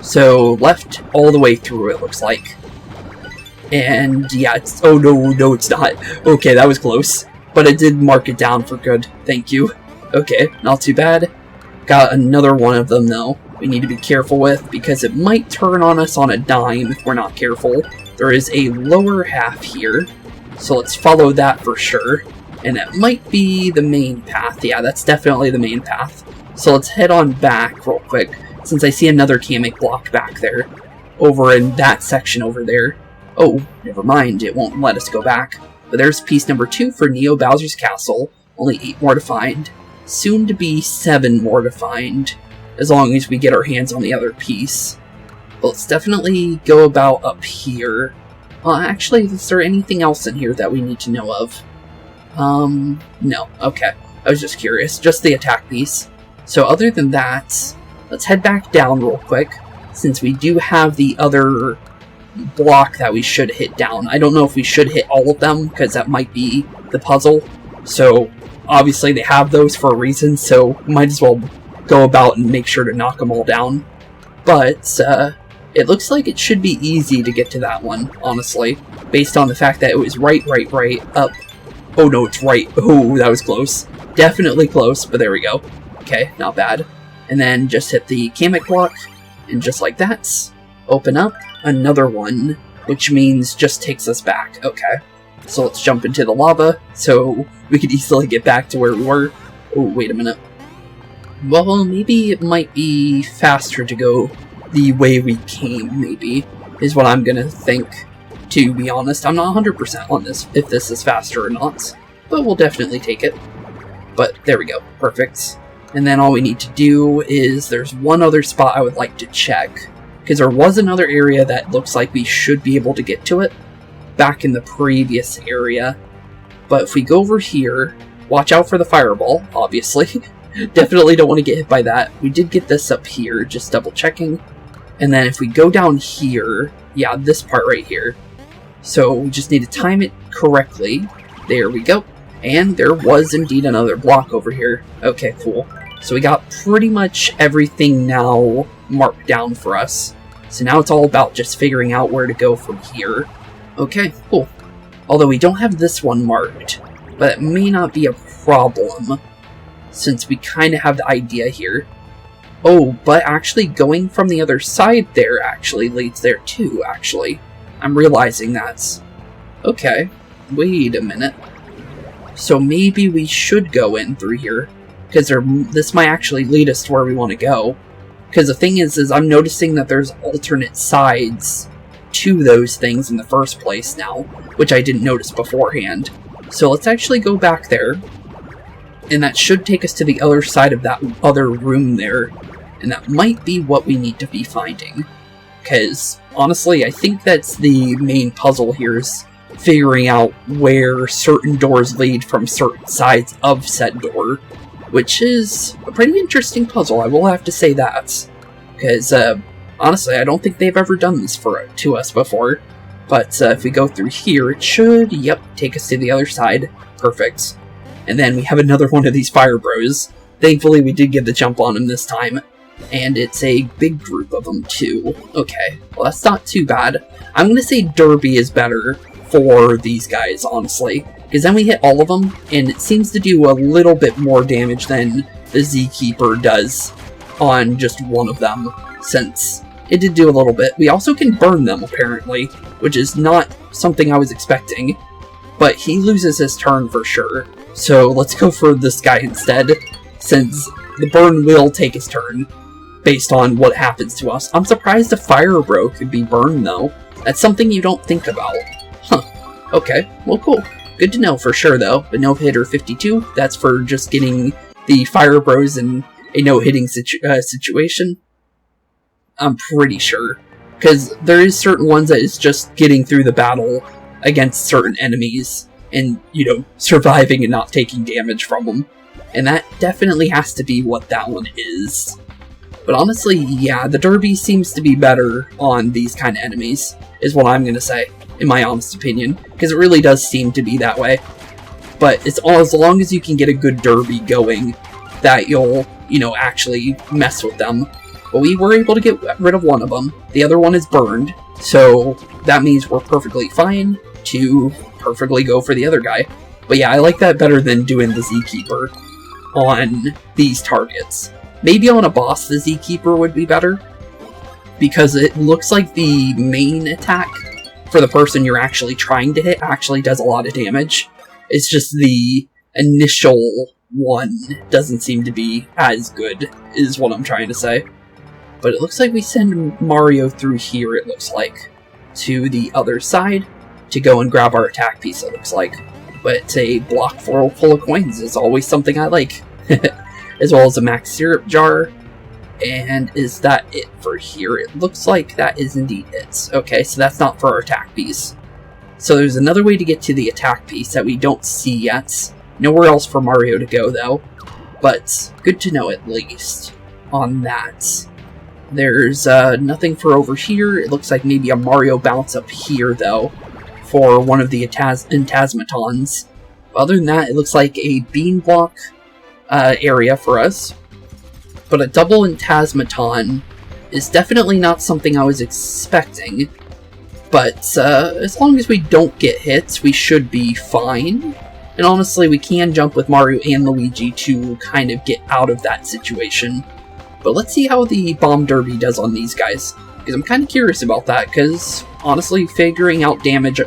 So, left all the way through, it looks like. And, yeah, it's... Oh, no, it's not. Okay, that was close. But it did mark it down for good. Thank you. Okay, not too bad. Got another one of them, though, we need to be careful with, because it might turn on us on a dime if we're not careful. There is a lower half here, so let's follow that for sure. And that might be the main path. Yeah, that's definitely the main path. So let's head on back real quick, since I see another Kamek block back there. Over in that section over there. Oh, never mind, it won't let us go back. But there's piece number 2 for Neo Bowser's Castle. Only 8 more to find. Soon to be 7 more to find, as long as we get our hands on the other piece. But let's definitely go about up here. Actually, is there anything else in here that we need to know of? No. Okay. I was just curious. Just the attack piece. So other than that, let's head back down real quick, since we do have the other block that we should hit down. I don't know if we should hit all of them, because that might be the puzzle. So, obviously they have those for a reason, so might as well go about and make sure to knock them all down. But, it looks like it should be easy to get to that one, honestly, based on the fact that it was right, up. Oh no, it's right. Oh, that was close. Definitely close, but there we go. Okay, not bad. And then just hit the Kamek block, and just like that, open up another one, which means just takes us back. Okay, so let's jump into the lava, so we could easily get back to where we were. Oh, wait a minute. Well, maybe it might be faster to go the way we came, maybe, is what I'm gonna think. To be honest, I'm not 100% on this, if this is faster or not, but we'll definitely take it. But there we go, perfect. And then all we need to do is, there's one other spot I would like to check, because there was another area that looks like we should be able to get to it, back in the previous area. But if we go over here, watch out for the fireball, obviously. Definitely don't want to get hit by that. We did get this up here, just double checking. And then if we go down here, yeah, this part right here. So we just need to time it correctly. There we go. And there was indeed another block over here. Okay, cool. So we got pretty much everything now marked down for us. So now it's all about just figuring out where to go from here. Okay, cool. Although we don't have this one marked, but it may not be a problem, since we kind of have the idea here. Oh, but actually going from the other side there actually leads there too, actually. I'm realizing that. Okay, wait a minute. So maybe we should go in through here, because this might actually lead us to where we want to go. Because the thing is I'm noticing that there's alternate sides to those things in the first place now, which I didn't notice beforehand. So let's actually go back there, and that should take us to the other side of that other room there, and that might be what we need to be finding. Because, honestly, I think that's the main puzzle here, is figuring out where certain doors lead from certain sides of said door. which is a pretty interesting puzzle, I will have to say that. Because, honestly, I don't think they've ever done this to us before. But if we go through here, it should, yep, take us to the other side. Perfect. And then we have another one of these fire bros. Thankfully, we did get the jump on him this time. And it's a big group of them, too. Okay, well, that's not too bad. I'm going to say Derby is better for these guys, honestly. Because then we hit all of them, and it seems to do a little bit more damage than the Zkeeper does on just one of them, since it did do a little bit. We also can burn them, apparently, which is not something I was expecting. But he loses his turn for sure. So let's go for this guy instead, since the burn will take his turn, based on what happens to us. I'm surprised a fire bro could be burned, though. That's something you don't think about. Huh. Okay, well, cool. Good to know for sure, though. But no-hitter 52, that's for just getting the fire bros in a no-hitting situation. I'm pretty sure. Because there is certain ones that is just getting through the battle against certain enemies and, you know, surviving and not taking damage from them. And that definitely has to be what that one is. But honestly, yeah, the Derby seems to be better on these kind of enemies, is what I'm going to say, in my honest opinion. Because it really does seem to be that way. But it's all, as long as you can get a good Derby going, that you'll, you know, actually mess with them. But we were able to get rid of one of them. The other one is burned, so that means we're perfectly fine to perfectly go for the other guy. But yeah, I like that better than doing the Zkeeper on these targets. Maybe on a boss, the Zkeeper would be better, because it looks like the main attack for the person you're actually trying to hit actually does a lot of damage. It's just the initial one doesn't seem to be as good, is what I'm trying to say. But it looks like we send Mario through here, it looks like, to the other side to go and grab our attack piece, it looks like. But it's a block full of coins is always something I like. As well as a max syrup jar. And is that it for here? It looks like that is indeed it. Okay, so that's not for our attack piece. So there's another way to get to the attack piece that we don't see yet. Nowhere else for Mario to go, though. But good to know, at least, on that. There's nothing for over here. It looks like maybe a Mario bounce up here, though, for one of the Antasmatons. Other than that, it looks like a bean block area for us. But a double Antasmaton is definitely not something I was expecting. But as long as we don't get hits, we should be fine. And honestly, we can jump with Mario and Luigi to kind of get out of that situation. But let's see how the Bomb Derby does on these guys, because I'm kind of curious about that, because honestly, figuring out damage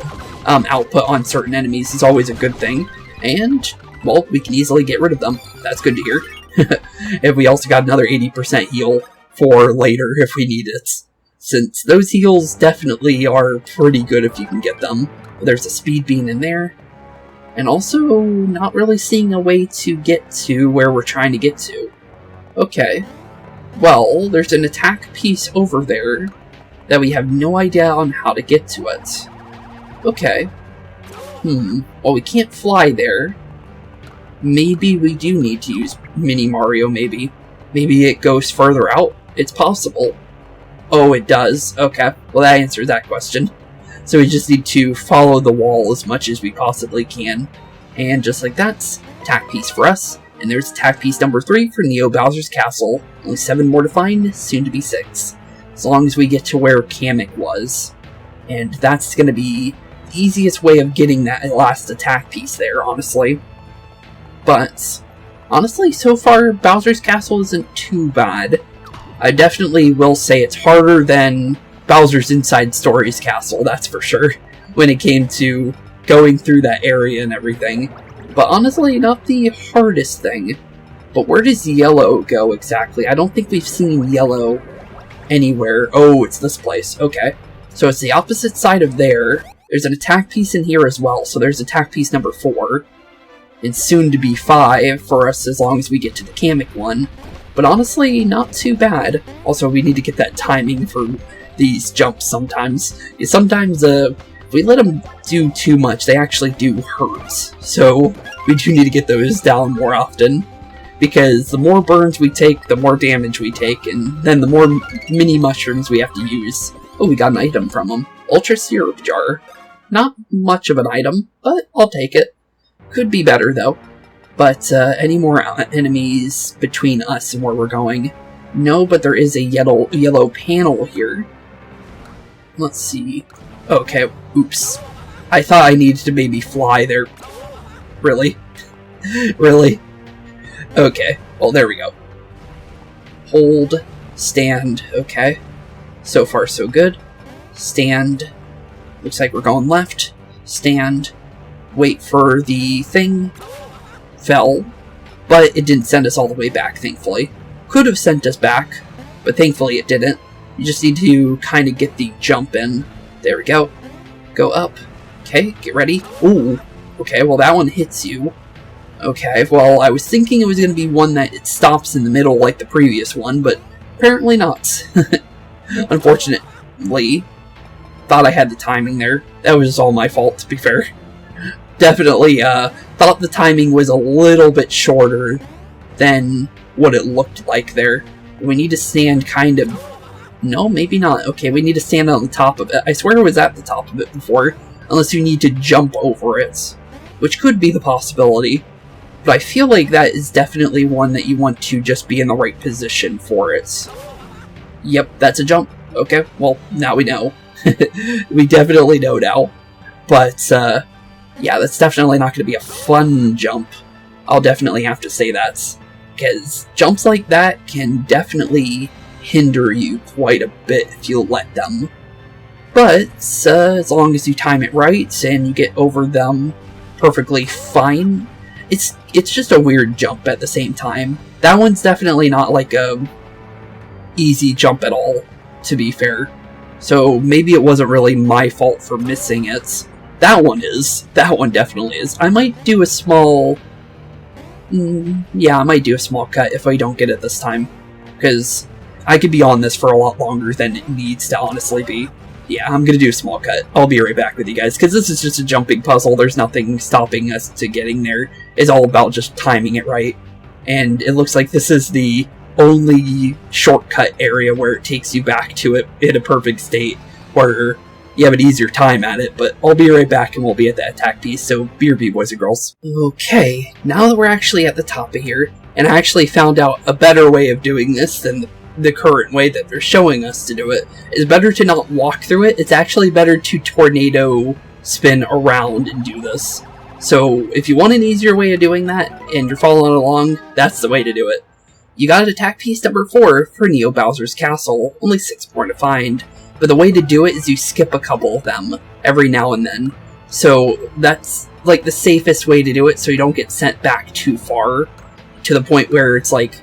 output on certain enemies is always a good thing. And, well, we can easily get rid of them. That's good to hear. And we also got another 80% heal for later if we need it, since those heals definitely are pretty good if you can get them. There's a speed bean in there. And also, not really seeing a way to get to where we're trying to get to. Okay. Well, there's an attack piece over there that we have no idea on how to get to it. Okay. Well, we can't fly there. Maybe we do need to use Mini Mario, maybe. Maybe it goes further out. It's possible. Oh, it does. Okay. Well, that answers that question. So we just need to follow the wall as much as we possibly can. And just like that, attack piece for us. And there's attack piece number 3 for Neo Bowser's Castle. Only 7 more to find, soon to be 6. As long as we get to where Kamek was. And that's going to be the easiest way of getting that last attack piece there, honestly. But, honestly, so far, Bowser's Castle isn't too bad. I definitely will say it's harder than Bowser's Inside Story's castle, that's for sure, when it came to going through that area and everything. But honestly, not the hardest thing. But where does Yellow go exactly? I don't think we've seen Yellow anywhere. Oh, it's this place. Okay. So it's the opposite side of there. There's an attack piece in here as well, so there's attack piece number 4. And soon to be 5 for us as long as we get to the Kamek one. But honestly, not too bad. Also, we need to get that timing for these jumps sometimes. Sometimes, if we let them do too much, they actually do hurt. So, we do need to get those down more often. because the more burns we take, the more damage we take, and then the more mini mushrooms we have to use. Oh, we got an item from them. Ultra Syrup Jar. Not much of an item, but I'll take it. Could be better, though. But, any more enemies between us and where we're going? No, but there is a yellow panel here. Let's see. Okay, oops. I thought I needed to maybe fly there. Really? Really? Okay, well, there we go. Hold, stand, okay. So far, so good. Stand. Looks like we're going left. Stand. Wait for the thing. Fell. But it didn't send us all the way back, thankfully. Could have sent us back, but thankfully it didn't. You just need to kind of get the jump in. There we go. Go up. Okay, get ready. Ooh. Okay, well that one hits you. Okay, well I was thinking it was going to be one that it stops in the middle like the previous one, but apparently not. Unfortunately. Thought I had the timing there. That was all my fault, to be fair. Definitely thought the timing was a little bit shorter than what it looked like there. We need to stand kind of... No, maybe not. Okay, we need to stand on the top of it. I swear it was at the top of it before. Unless you need to jump over it. Which could be the possibility. But I feel like that is definitely one that you want to just be in the right position for it. Yep, that's a jump. Okay, well, now we know. We definitely know now. But, yeah, that's definitely not going to be a fun jump. I'll definitely have to say that. Because jumps like that can definitely hinder you quite a bit if you let them. But, as long as you time it right and you get over them perfectly fine, it's just a weird jump at the same time. That one's definitely not like a easy jump at all, to be fair. So maybe it wasn't really my fault for missing it. That one is. That one definitely is. I might do a small... yeah, I might do a small cut if I don't get it this time. Because I could be on this for a lot longer than it needs to honestly be. Yeah, I'm gonna do a small cut. I'll be right back with you guys, because this is just a jumping puzzle. There's nothing stopping us to getting there. It's all about just timing it right. And it looks like this is the only shortcut area where it takes you back to it in a perfect state, where you have an easier time at it. But I'll be right back and we'll be at that attack piece, so BRB, boys and girls. Okay, now that we're actually at the top of here, and I actually found out a better way of doing this than the current way that they're showing us to do it, is better to not walk through it. It's actually better to tornado spin around and do this. So if you want an easier way of doing that, and you're following along, that's the way to do it. You got attack piece number 4 for Neo Bowser's Castle, only 6 more to find, but the way to do it is you skip a couple of them every now and then. So that's like the safest way to do it, so you don't get sent back too far, to the point where it's like,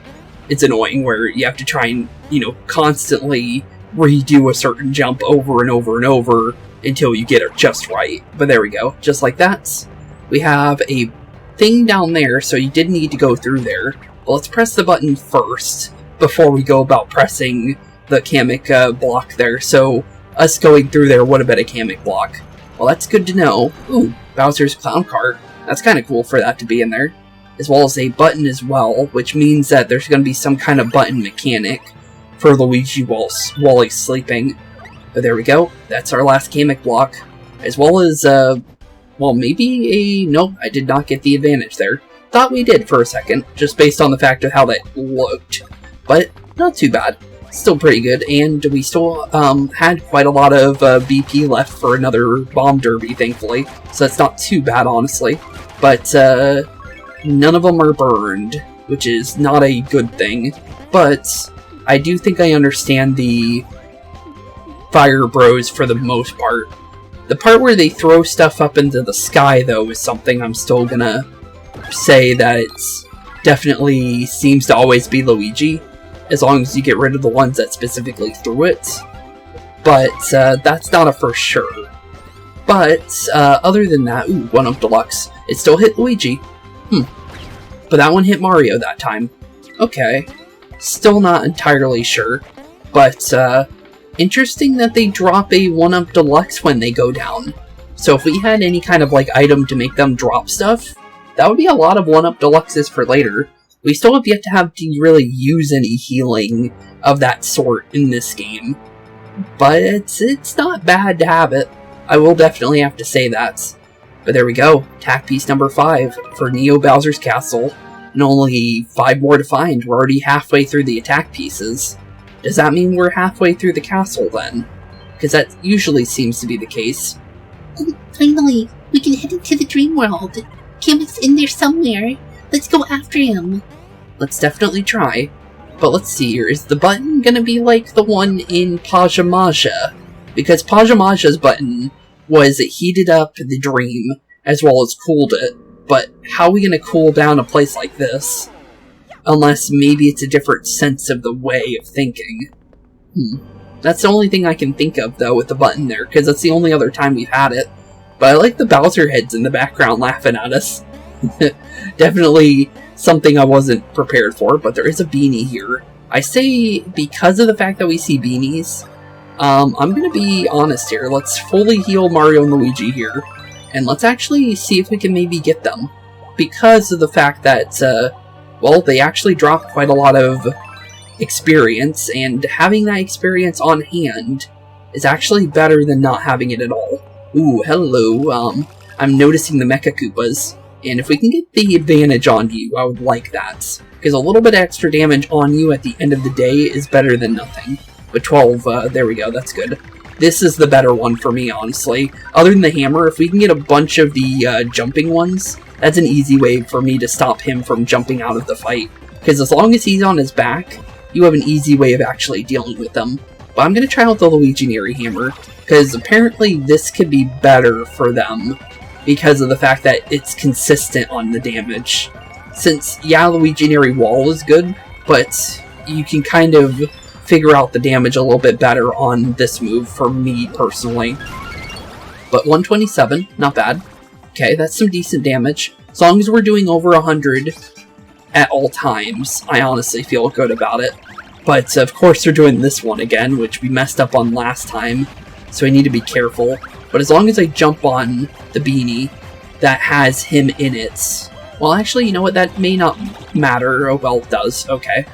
it's annoying, where you have to try and, you know, constantly redo a certain jump over and over and over until you get it just right. But there we go, just like that. We have a thing down there, so you did need to go through there. But let's press the button first, before we go about pressing the Kamek block there. So, us going through there would have been a Kamek block. Well, that's good to know. Ooh, Bowser's Clown Car. That's kind of cool for that to be in there. As well as a button as well, which means that there's going to be some kind of button mechanic for Luigi while he's sleeping. But there we go. That's our last Kamek block. As well as, well, maybe a... Nope, I did not get the advantage there. Thought we did for a second, just based on the fact of how that looked. But not too bad. Still pretty good, and we still had quite a lot of BP left for another Bomb Derby, thankfully. So that's not too bad, honestly. But, none of them are burned, which is not a good thing. But I do think I understand the Fire Bros for the most part. The part where they throw stuff up into the sky, though, is something I'm still gonna say that it's definitely seems to always be Luigi, as long as you get rid of the ones that specifically threw it. But that's not a for sure. But other than that, ooh, 1-Up Deluxe. It still hit Luigi. But that one hit Mario that time. Okay. Still not entirely sure. But interesting that they drop a 1-Up Deluxe when they go down. So if we had any kind of like item to make them drop stuff, that would be a lot of 1-Up Deluxes for later. We still have yet to have to really use any healing of that sort in this game. But it's not bad to have it. I will definitely have to say that. But there we go. Attack piece number 5 for Neo Bowser's Castle. And only 5 more to find. We're already halfway through the attack pieces. Does that mean we're halfway through the castle then? Because that usually seems to be the case. Finally, we can head into the dream world. Kamek's in there somewhere. Let's go after him. Let's definitely try. But let's see here. Is the button gonna be like the one in Pajamaja? Because Pajamaja's button was it heated up the dream as well as cooled it. But how are we gonna cool down a place like this? Unless maybe it's a different sense of the way of thinking. That's the only thing I can think of, though, with the button there, because that's the only other time we've had it. But I like the Bowser heads in the background laughing at us. Definitely something I wasn't prepared for, but there is a beanie here. I say, because of the fact that we see beanies, I'm gonna be honest here. Let's fully heal Mario and Luigi here, and let's actually see if we can maybe get them. Because of the fact that, well, they actually drop quite a lot of experience, and having that experience on hand is actually better than not having it at all. Ooh, hello, I'm noticing the Mecha Koopas, and if we can get the advantage on you, I would like that. Because a little bit of extra damage on you at the end of the day is better than nothing. But 12, there we go, that's good. This is the better one for me, honestly. Other than the hammer, if we can get a bunch of the jumping ones, that's an easy way for me to stop him from jumping out of the fight. Because as long as he's on his back, you have an easy way of actually dealing with them. But I'm going to try out the Luigi Neri hammer, because apparently this could be better for them, because of the fact that it's consistent on the damage. Since, yeah, Luigi Neri wall is good, but you can kind of figure out the damage a little bit better on this move, for me personally. But 127, not bad. Okay, that's some decent damage. As long as we're doing over 100 at all times, I honestly feel good about it. But, of course, they're doing this one again, which we messed up on last time, so I need to be careful. But as long as I jump on the beanie that has him in it... Well, actually, you know what? That may not matter. Oh, well, it does. Okay.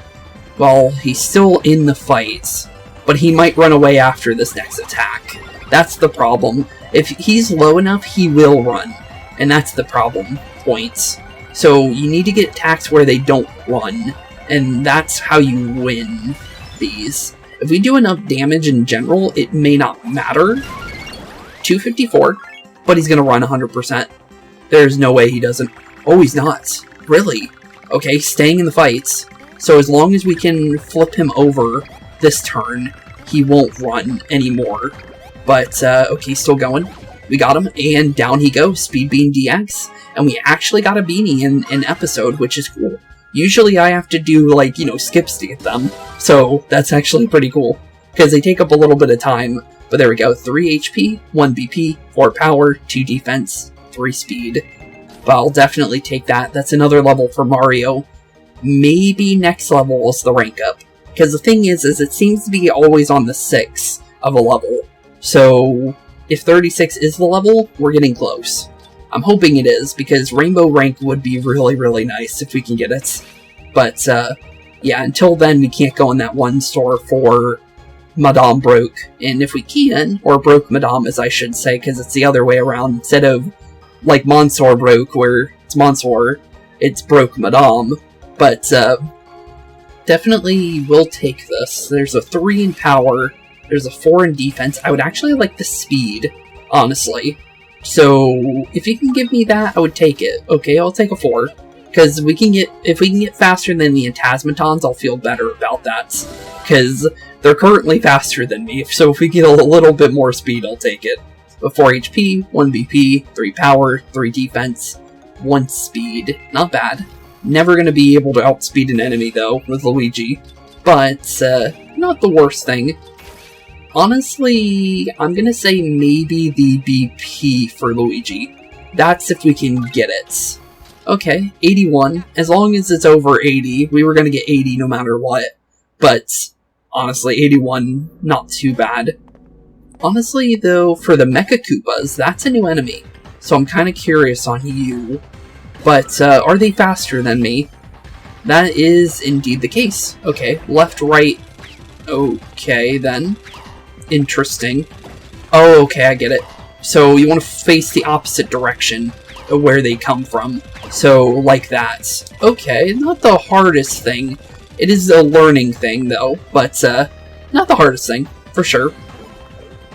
Well, he's still in the fight, but he might run away after this next attack. That's the problem. If he's low enough, he will run, and that's the problem point. So you need to get attacks where they don't run, and that's how you win these. If we do enough damage in general, it may not matter. 254, but he's going to run 100%. There's no way he doesn't. Oh, he's not. Really? Okay, staying in the fights. So as long as we can flip him over this turn, he won't run anymore. But, okay, still going. We got him, and down he goes. Speed Beam DX. And we actually got a beanie in an episode, which is cool. Usually I have to do, like, you know, skips to get them. So that's actually pretty cool. Because they take up a little bit of time. But there we go. 3 HP, 1 BP, 4 power, 2 defense, 3 speed. But I'll definitely take that. That's another level for Mario. Maybe next level is the rank up. Because the thing is it seems to be always on the 6 of a level. So if 36 is the level, we're getting close. I'm hoping it is, because Rainbow rank would be really, really nice if we can get it. But, yeah, until then we can't go in that one store for Madame Broke. And if we can, or Broke Madame as I should say, because it's the other way around, instead of like Monsieur Broke, where it's Monsieur, it's Broke Madame. But, definitely will take this. There's a 3 in power, there's a 4 in defense. I would actually like the speed, honestly. So, if you can give me that, I would take it. Okay, I'll take a 4. Because if we can get faster than the Antasmatons, I'll feel better about that. Because they're currently faster than me, so if we get a little bit more speed, I'll take it. But 4 HP, 1 BP, 3 power, 3 defense, 1 speed. Not bad. Never going to be able to outspeed an enemy, though, with Luigi. But, not the worst thing. Honestly, I'm going to say maybe the BP for Luigi. That's if we can get it. Okay, 81. As long as it's over 80, we were going to get 80 no matter what. But, honestly, 81, not too bad. Honestly, though, for the Mecha Koopas, that's a new enemy. So I'm kind of curious on you. But, are they faster than me? that is indeed the case. Okay, left, right. Okay, then. Interesting. Oh, okay, I get it. So you want to face the opposite direction of where they come from. So, like that. Okay, not the hardest thing. It is a learning thing, though, but not the hardest thing, for sure.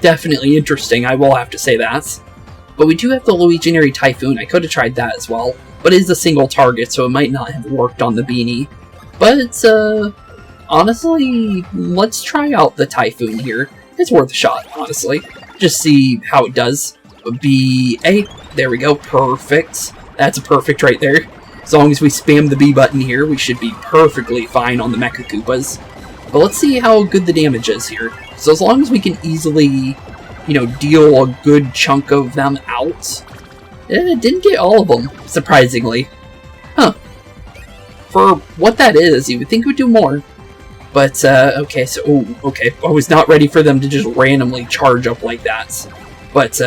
Definitely interesting, I will have to say that. But we do have the Luiginary Typhoon. I could have tried that as well. But it is a single target, so it might not have worked on the beanie. But, honestly, let's try out the Typhoon here. It's worth a shot, honestly. Just see how it does. B-A. There we go. Perfect. That's a perfect right there. As long as we spam the B button here, we should be perfectly fine on the Mecha Koopas. But let's see how good the damage is here. So as long as we can easily, you know, deal a good chunk of them out. It didn't get all of them, surprisingly. Huh. For what that is, you would think it would do more. But, okay, so, ooh, okay. I was not ready for them to just randomly charge up like that. But,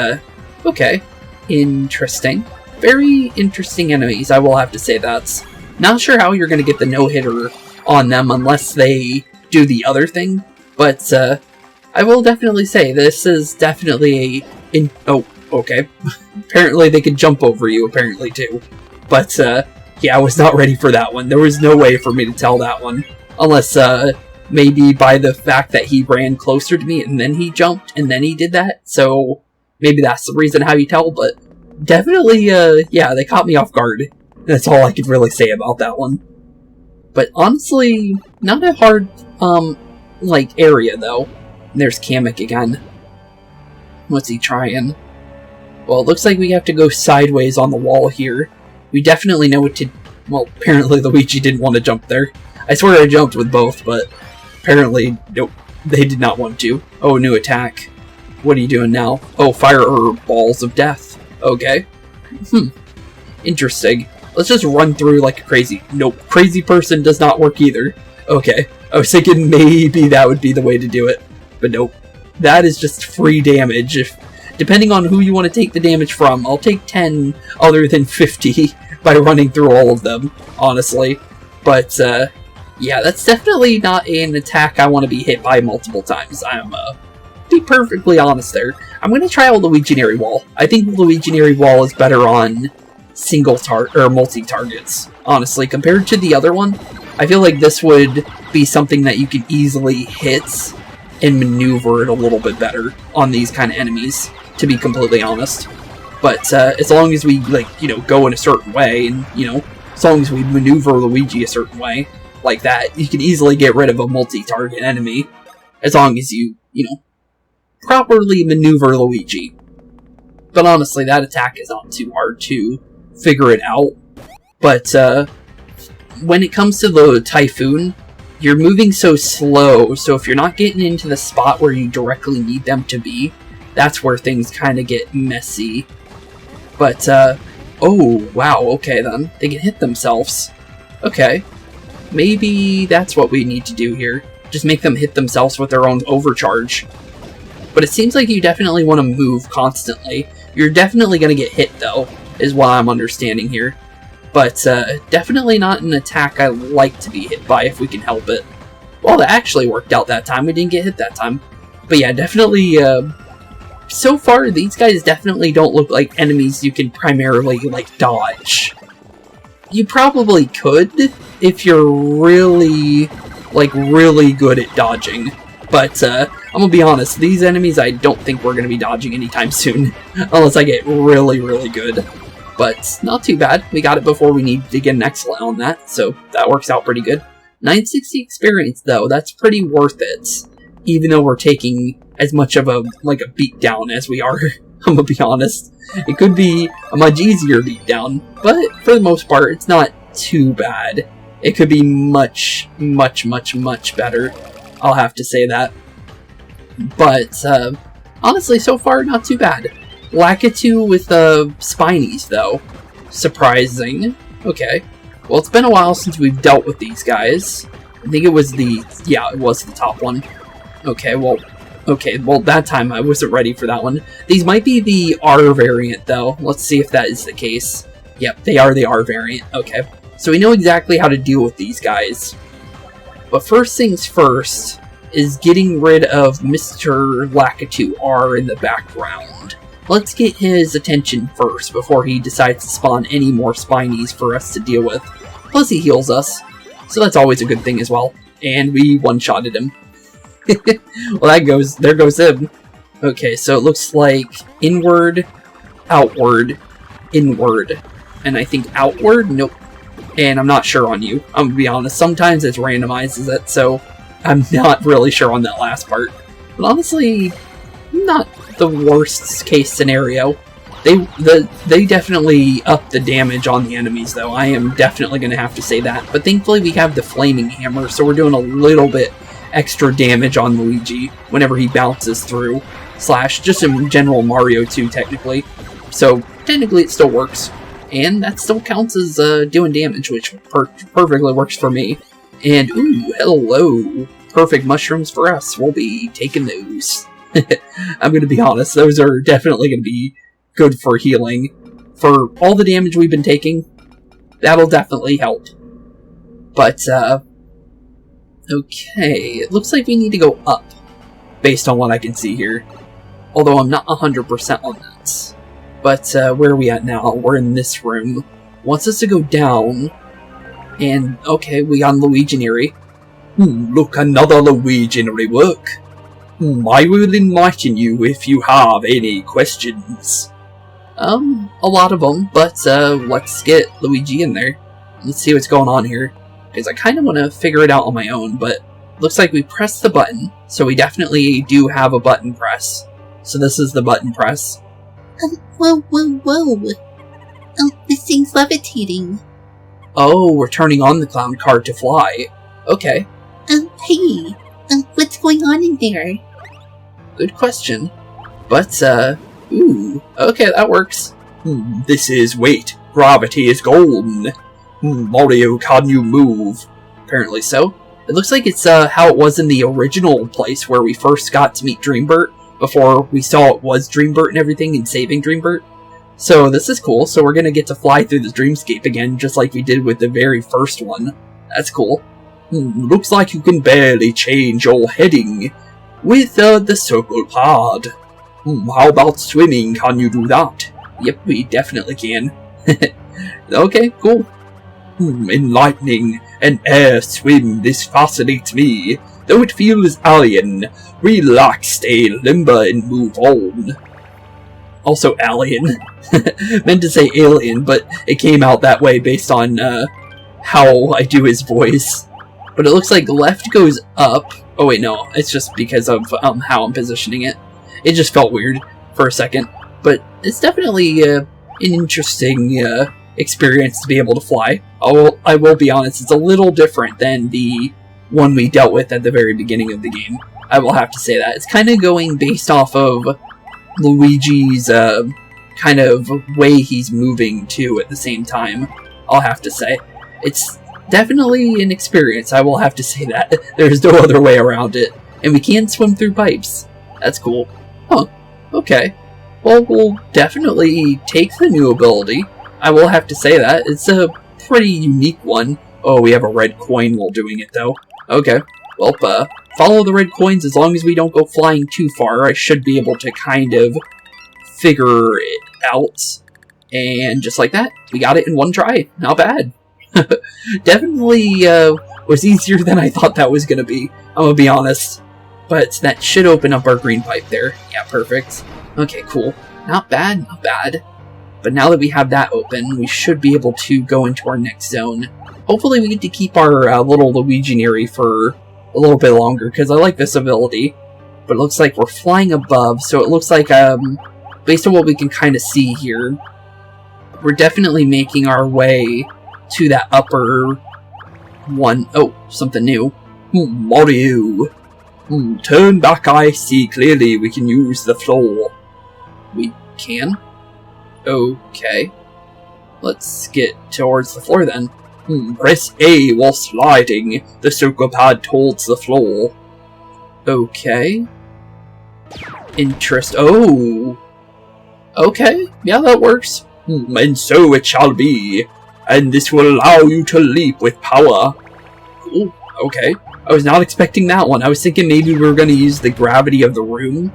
okay. Interesting. Very interesting enemies, I will have to say that. Not sure how you're going to get the no-hitter on them unless they do the other thing. But, I will definitely say this is definitely a... oh, okay. Apparently they could jump over you, apparently, too. But, yeah, I was not ready for that one. There was no way for me to tell that one. Unless, maybe by the fact that he ran closer to me and then he jumped and then he did that. So, maybe that's the reason how you tell, but definitely, yeah, they caught me off guard. That's all I could really say about that one. But honestly, not a hard, like, area, though. And there's Kamek again. What's he trying? Well, it looks like we have to go sideways on the wall here. We definitely know what to... well, apparently Luigi didn't want to jump there. I swear I jumped with both, but apparently, nope, they did not want to. Oh, new attack. What are you doing now? Oh, fire balls of death. Okay. Interesting. Let's just run through like a crazy... nope, crazy person does not work either. Okay. I was thinking maybe that would be the way to do it. But nope. That is just free damage. Depending on who you want to take the damage from, I'll take 10 other than 50 by running through all of them, honestly. But, yeah, that's definitely not an attack I want to be hit by multiple times. I'm, be perfectly honest there. I'm going to try out Luiginary Wall. I think Luiginary Wall is better on multi-targets, honestly. Compared to the other one, I feel like this would be something that you can easily hit and maneuver it a little bit better on these kind of enemies, to be completely honest. But, as long as we, like, you know, go in a certain way, and, you know, as long as we maneuver Luigi a certain way, like that, you can easily get rid of a multi-target enemy, as long as you, you know, properly maneuver Luigi. But honestly, that attack is not too hard to figure it out. But, when it comes to the Typhoon, you're moving so slow, so if you're not getting into the spot where you directly need them to be, that's where things kind of get messy. But, oh, wow, okay then. They can hit themselves. Okay. Maybe that's what we need to do here. Just make them hit themselves with their own overcharge. But it seems like you definitely want to move constantly. You're definitely going to get hit, though, is what I'm understanding here. But, definitely not an attack I like to be hit by if we can help it. Well, that actually worked out that time. We didn't get hit that time. But yeah, definitely, so far, these guys definitely don't look like enemies you can primarily, like, dodge. You probably could, if you're really, like, really good at dodging. But, I'm gonna be honest, these enemies I don't think we're gonna be dodging anytime soon. Unless I get really, really good. But, not too bad. We got it before we need to get an excellent on that, so that works out pretty good. 960 experience, though, that's pretty worth it. Even though we're taking as much of a, like, a beatdown as we are, I'm gonna be honest. It could be a much easier beatdown, but for the most part, it's not too bad. It could be much, much, much, much better. I'll have to say that. But, honestly, so far, not too bad. Lakitu with, Spinies, though. Surprising. Okay. Well, it's been a while since we've dealt with these guys. I think it was the... yeah, it was the top one. Okay, well, that time I wasn't ready for that one. These might be the R variant, though. Let's see if that is the case. Yep, they are the R variant. Okay. So we know exactly how to deal with these guys. But first things first is getting rid of Mr. Lakitu R in the background. Let's get his attention first before he decides to spawn any more spinies for us to deal with. Plus he heals us, so that's always a good thing as well. And we one-shotted him. Well, there goes him. Okay, so it looks like inward, outward, inward. And I think outward? Nope. And I'm not sure on you. I'm gonna be honest, sometimes it randomizes it, so I'm not really sure on that last part. But honestly, not the worst case scenario. They definitely up the damage on the enemies, though. I am definitely going to have to say that. But thankfully we have the flaming hammer, so we're doing a little bit extra damage on Luigi whenever he bounces through. Slash, just in general Mario 2, technically. So, technically it still works. And that still counts as doing damage, which perfectly works for me. And, ooh, hello. Perfect mushrooms for us. We'll be taking those. I'm going to be honest, those are definitely going to be good for healing. For all the damage we've been taking, that'll definitely help. But, okay, it looks like we need to go up, based on what I can see here. Although I'm not 100% on that. But, where are we at now? We're in this room. Wants us to go down, and, okay, we got Luiginary. Look, another Luiginary work. I will enlighten you if you have any questions. A lot of them, but, let's get Luigi in there. Let's see what's going on here. Because I kind of want to figure it out on my own, but looks like we pressed the button, so we definitely do have a button press. So this is the button press. Whoa. This thing's levitating. Oh, we're turning on the clown car to fly. Okay. Hey, what's going on in there? Good question. But, ooh, okay, that works. This is weight. Gravity is golden. Mario, can you move? Apparently so. It looks like it's, how it was in the original place where we first got to meet Dreambert, before we saw it was Dreambert and everything, and saving Dreambert. So this is cool, so we're gonna get to fly through the dreamscape again, just like we did with the very first one. That's cool. Looks like you can barely change your heading with the circle pad. How about swimming? Can you do that? Yep, we definitely can. Okay, cool. Enlightening. An air swim. This fascinates me. Though it feels alien. Relax, stay limber, and move on. Also alien. Meant to say alien, but it came out that way based on how I do his voice. But it looks like left goes up. Oh wait, no. It's just because of how I'm positioning it. It just felt weird for a second. But it's definitely an interesting experience to be able to fly. I will be honest, it's a little different than the one we dealt with at the very beginning of the game. I will have to say that. It's kind of going based off of Luigi's kind of way he's moving too at the same time. I'll have to say. It's definitely an experience, I will have to say that. There's no other way around it. And we can swim through pipes. That's cool. Huh. Okay. Well, we'll definitely take the new ability. I will have to say that. It's a pretty unique one. Oh, we have a red coin while doing it, though. Okay. Well, follow the red coins as long as we don't go flying too far. I should be able to kind of figure it out. And just like that, we got it in one try. Not bad. Definitely was easier than I thought that was going to be. I'm going to be honest. But that should open up our green pipe there. Yeah, perfect. Okay, cool. Not bad, not bad. But now that we have that open, we should be able to go into our next zone. Hopefully we get to keep our little Luiginary for a little bit longer, because I like this ability. But it looks like we're flying above, so it looks like, based on what we can kind of see here, we're definitely making our way to that upper one. Oh, something new. Mario! Turn back, I see clearly we can use the floor. We can? Okay. Let's get towards the floor then. Press A while sliding the circle pad towards the floor. Okay. Oh! Okay, yeah, that works. And so it shall be. and this will allow you to leap with power. Ooh, okay. I was not expecting that one. I was thinking maybe we were going to use the gravity of the room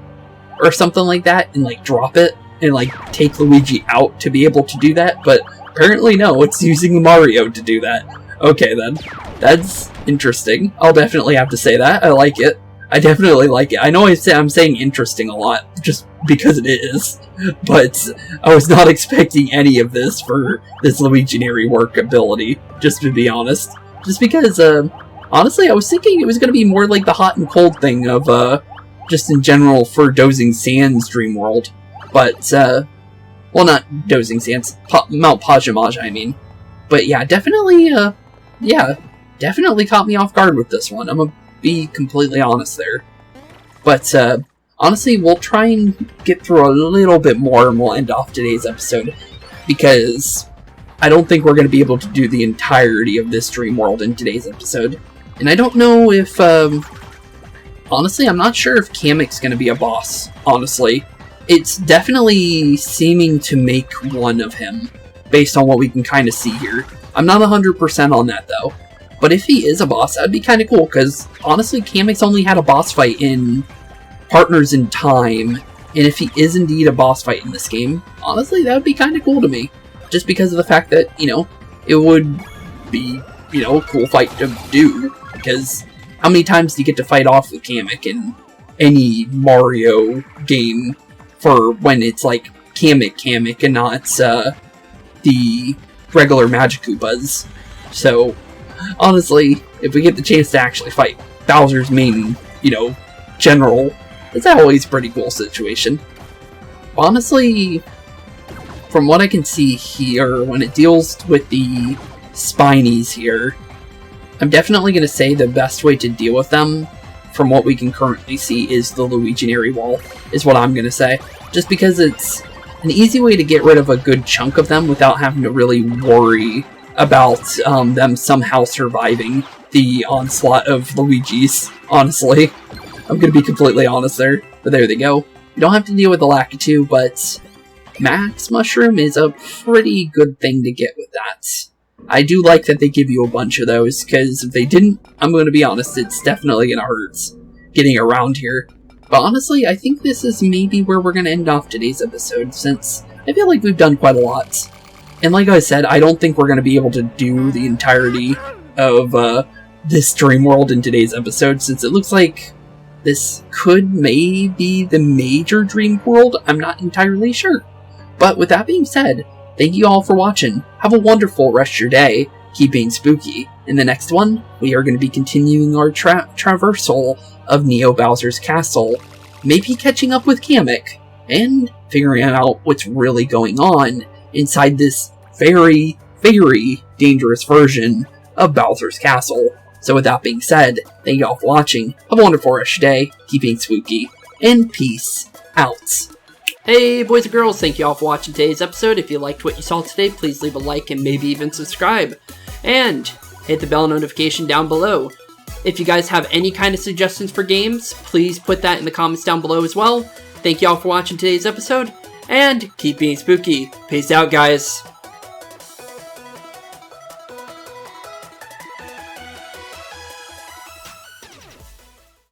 or something like that and like drop it and like take Luigi out to be able to do that, but apparently no, it's using Mario to do that. Okay then, that's interesting. I'll definitely have to say that. I like it. I definitely like it. I know I'm saying interesting a lot, just because it is, but I was not expecting any of this for this Luiginary work ability, just to be honest. Just because, honestly, I was thinking it was going to be more like the hot and cold thing of, just in general for Dozing Sands Dream World. But, well, not Dozing Sands, Mount Pajamaja, I mean. But yeah, definitely caught me off guard with this one. I'm gonna be completely honest there. But, honestly, we'll try and get through a little bit more and we'll end off today's episode. Because I don't think we're going to be able to do the entirety of this dream world in today's episode. And I don't know if, honestly, I'm not sure if Kamek's going to be a boss, honestly. It's definitely seeming to make one of him, based on what we can kind of see here. I'm not 100% on that, though. But if he is a boss, that'd be kind of cool, because, honestly, Kamek's only had a boss fight in Partners in Time, and if he is indeed a boss fight in this game, honestly, that would be kind of cool to me. Just because of the fact that, you know, it would be, you know, a cool fight to do, because how many times do you get to fight off with Kamek in any Mario game for when it's like Kamek and not the regular Magic Koopas? So, honestly, if we get the chance to actually fight Bowser's main, you know, general, it's always a pretty cool situation. Honestly, from what I can see here, when it deals with the Spinies here, I'm definitely going to say the best way to deal with them, from what we can currently see, is the Luiginary Wall, is what I'm going to say. Just because it's an easy way to get rid of a good chunk of them without having to really worry about them somehow surviving the onslaught of Luigi's, honestly. I'm going to be completely honest there, but there they go. You don't have to deal with the Lakitu, but Max Mushroom is a pretty good thing to get with that. I do like that they give you a bunch of those, because if they didn't, I'm going to be honest, it's definitely going to hurt getting around here. But honestly, I think this is maybe where we're going to end off today's episode, since I feel like we've done quite a lot. And like I said, I don't think we're going to be able to do the entirety of this dream world in today's episode, since it looks like this could maybe be the major dream world. I'm not entirely sure. But with that being said, thank you all for watching. Have a wonderful rest of your day. Keep being spooky. In the next one, we are going to be continuing our traversal of Neo Bowser's castle, maybe catching up with Kamek, and figuring out what's really going on inside this very, very dangerous version of Bowser's castle. So with that being said, thank you all for watching. Have a wonderful rest of your day. Keep being spooky. And peace out. Hey boys and girls, thank you all for watching today's episode. If you liked what you saw today, please leave a like and maybe even subscribe. And hit the bell notification down below. If you guys have any kind of suggestions for games, please put that in the comments down below as well. Thank you all for watching today's episode, and keep being spooky. Peace out, guys.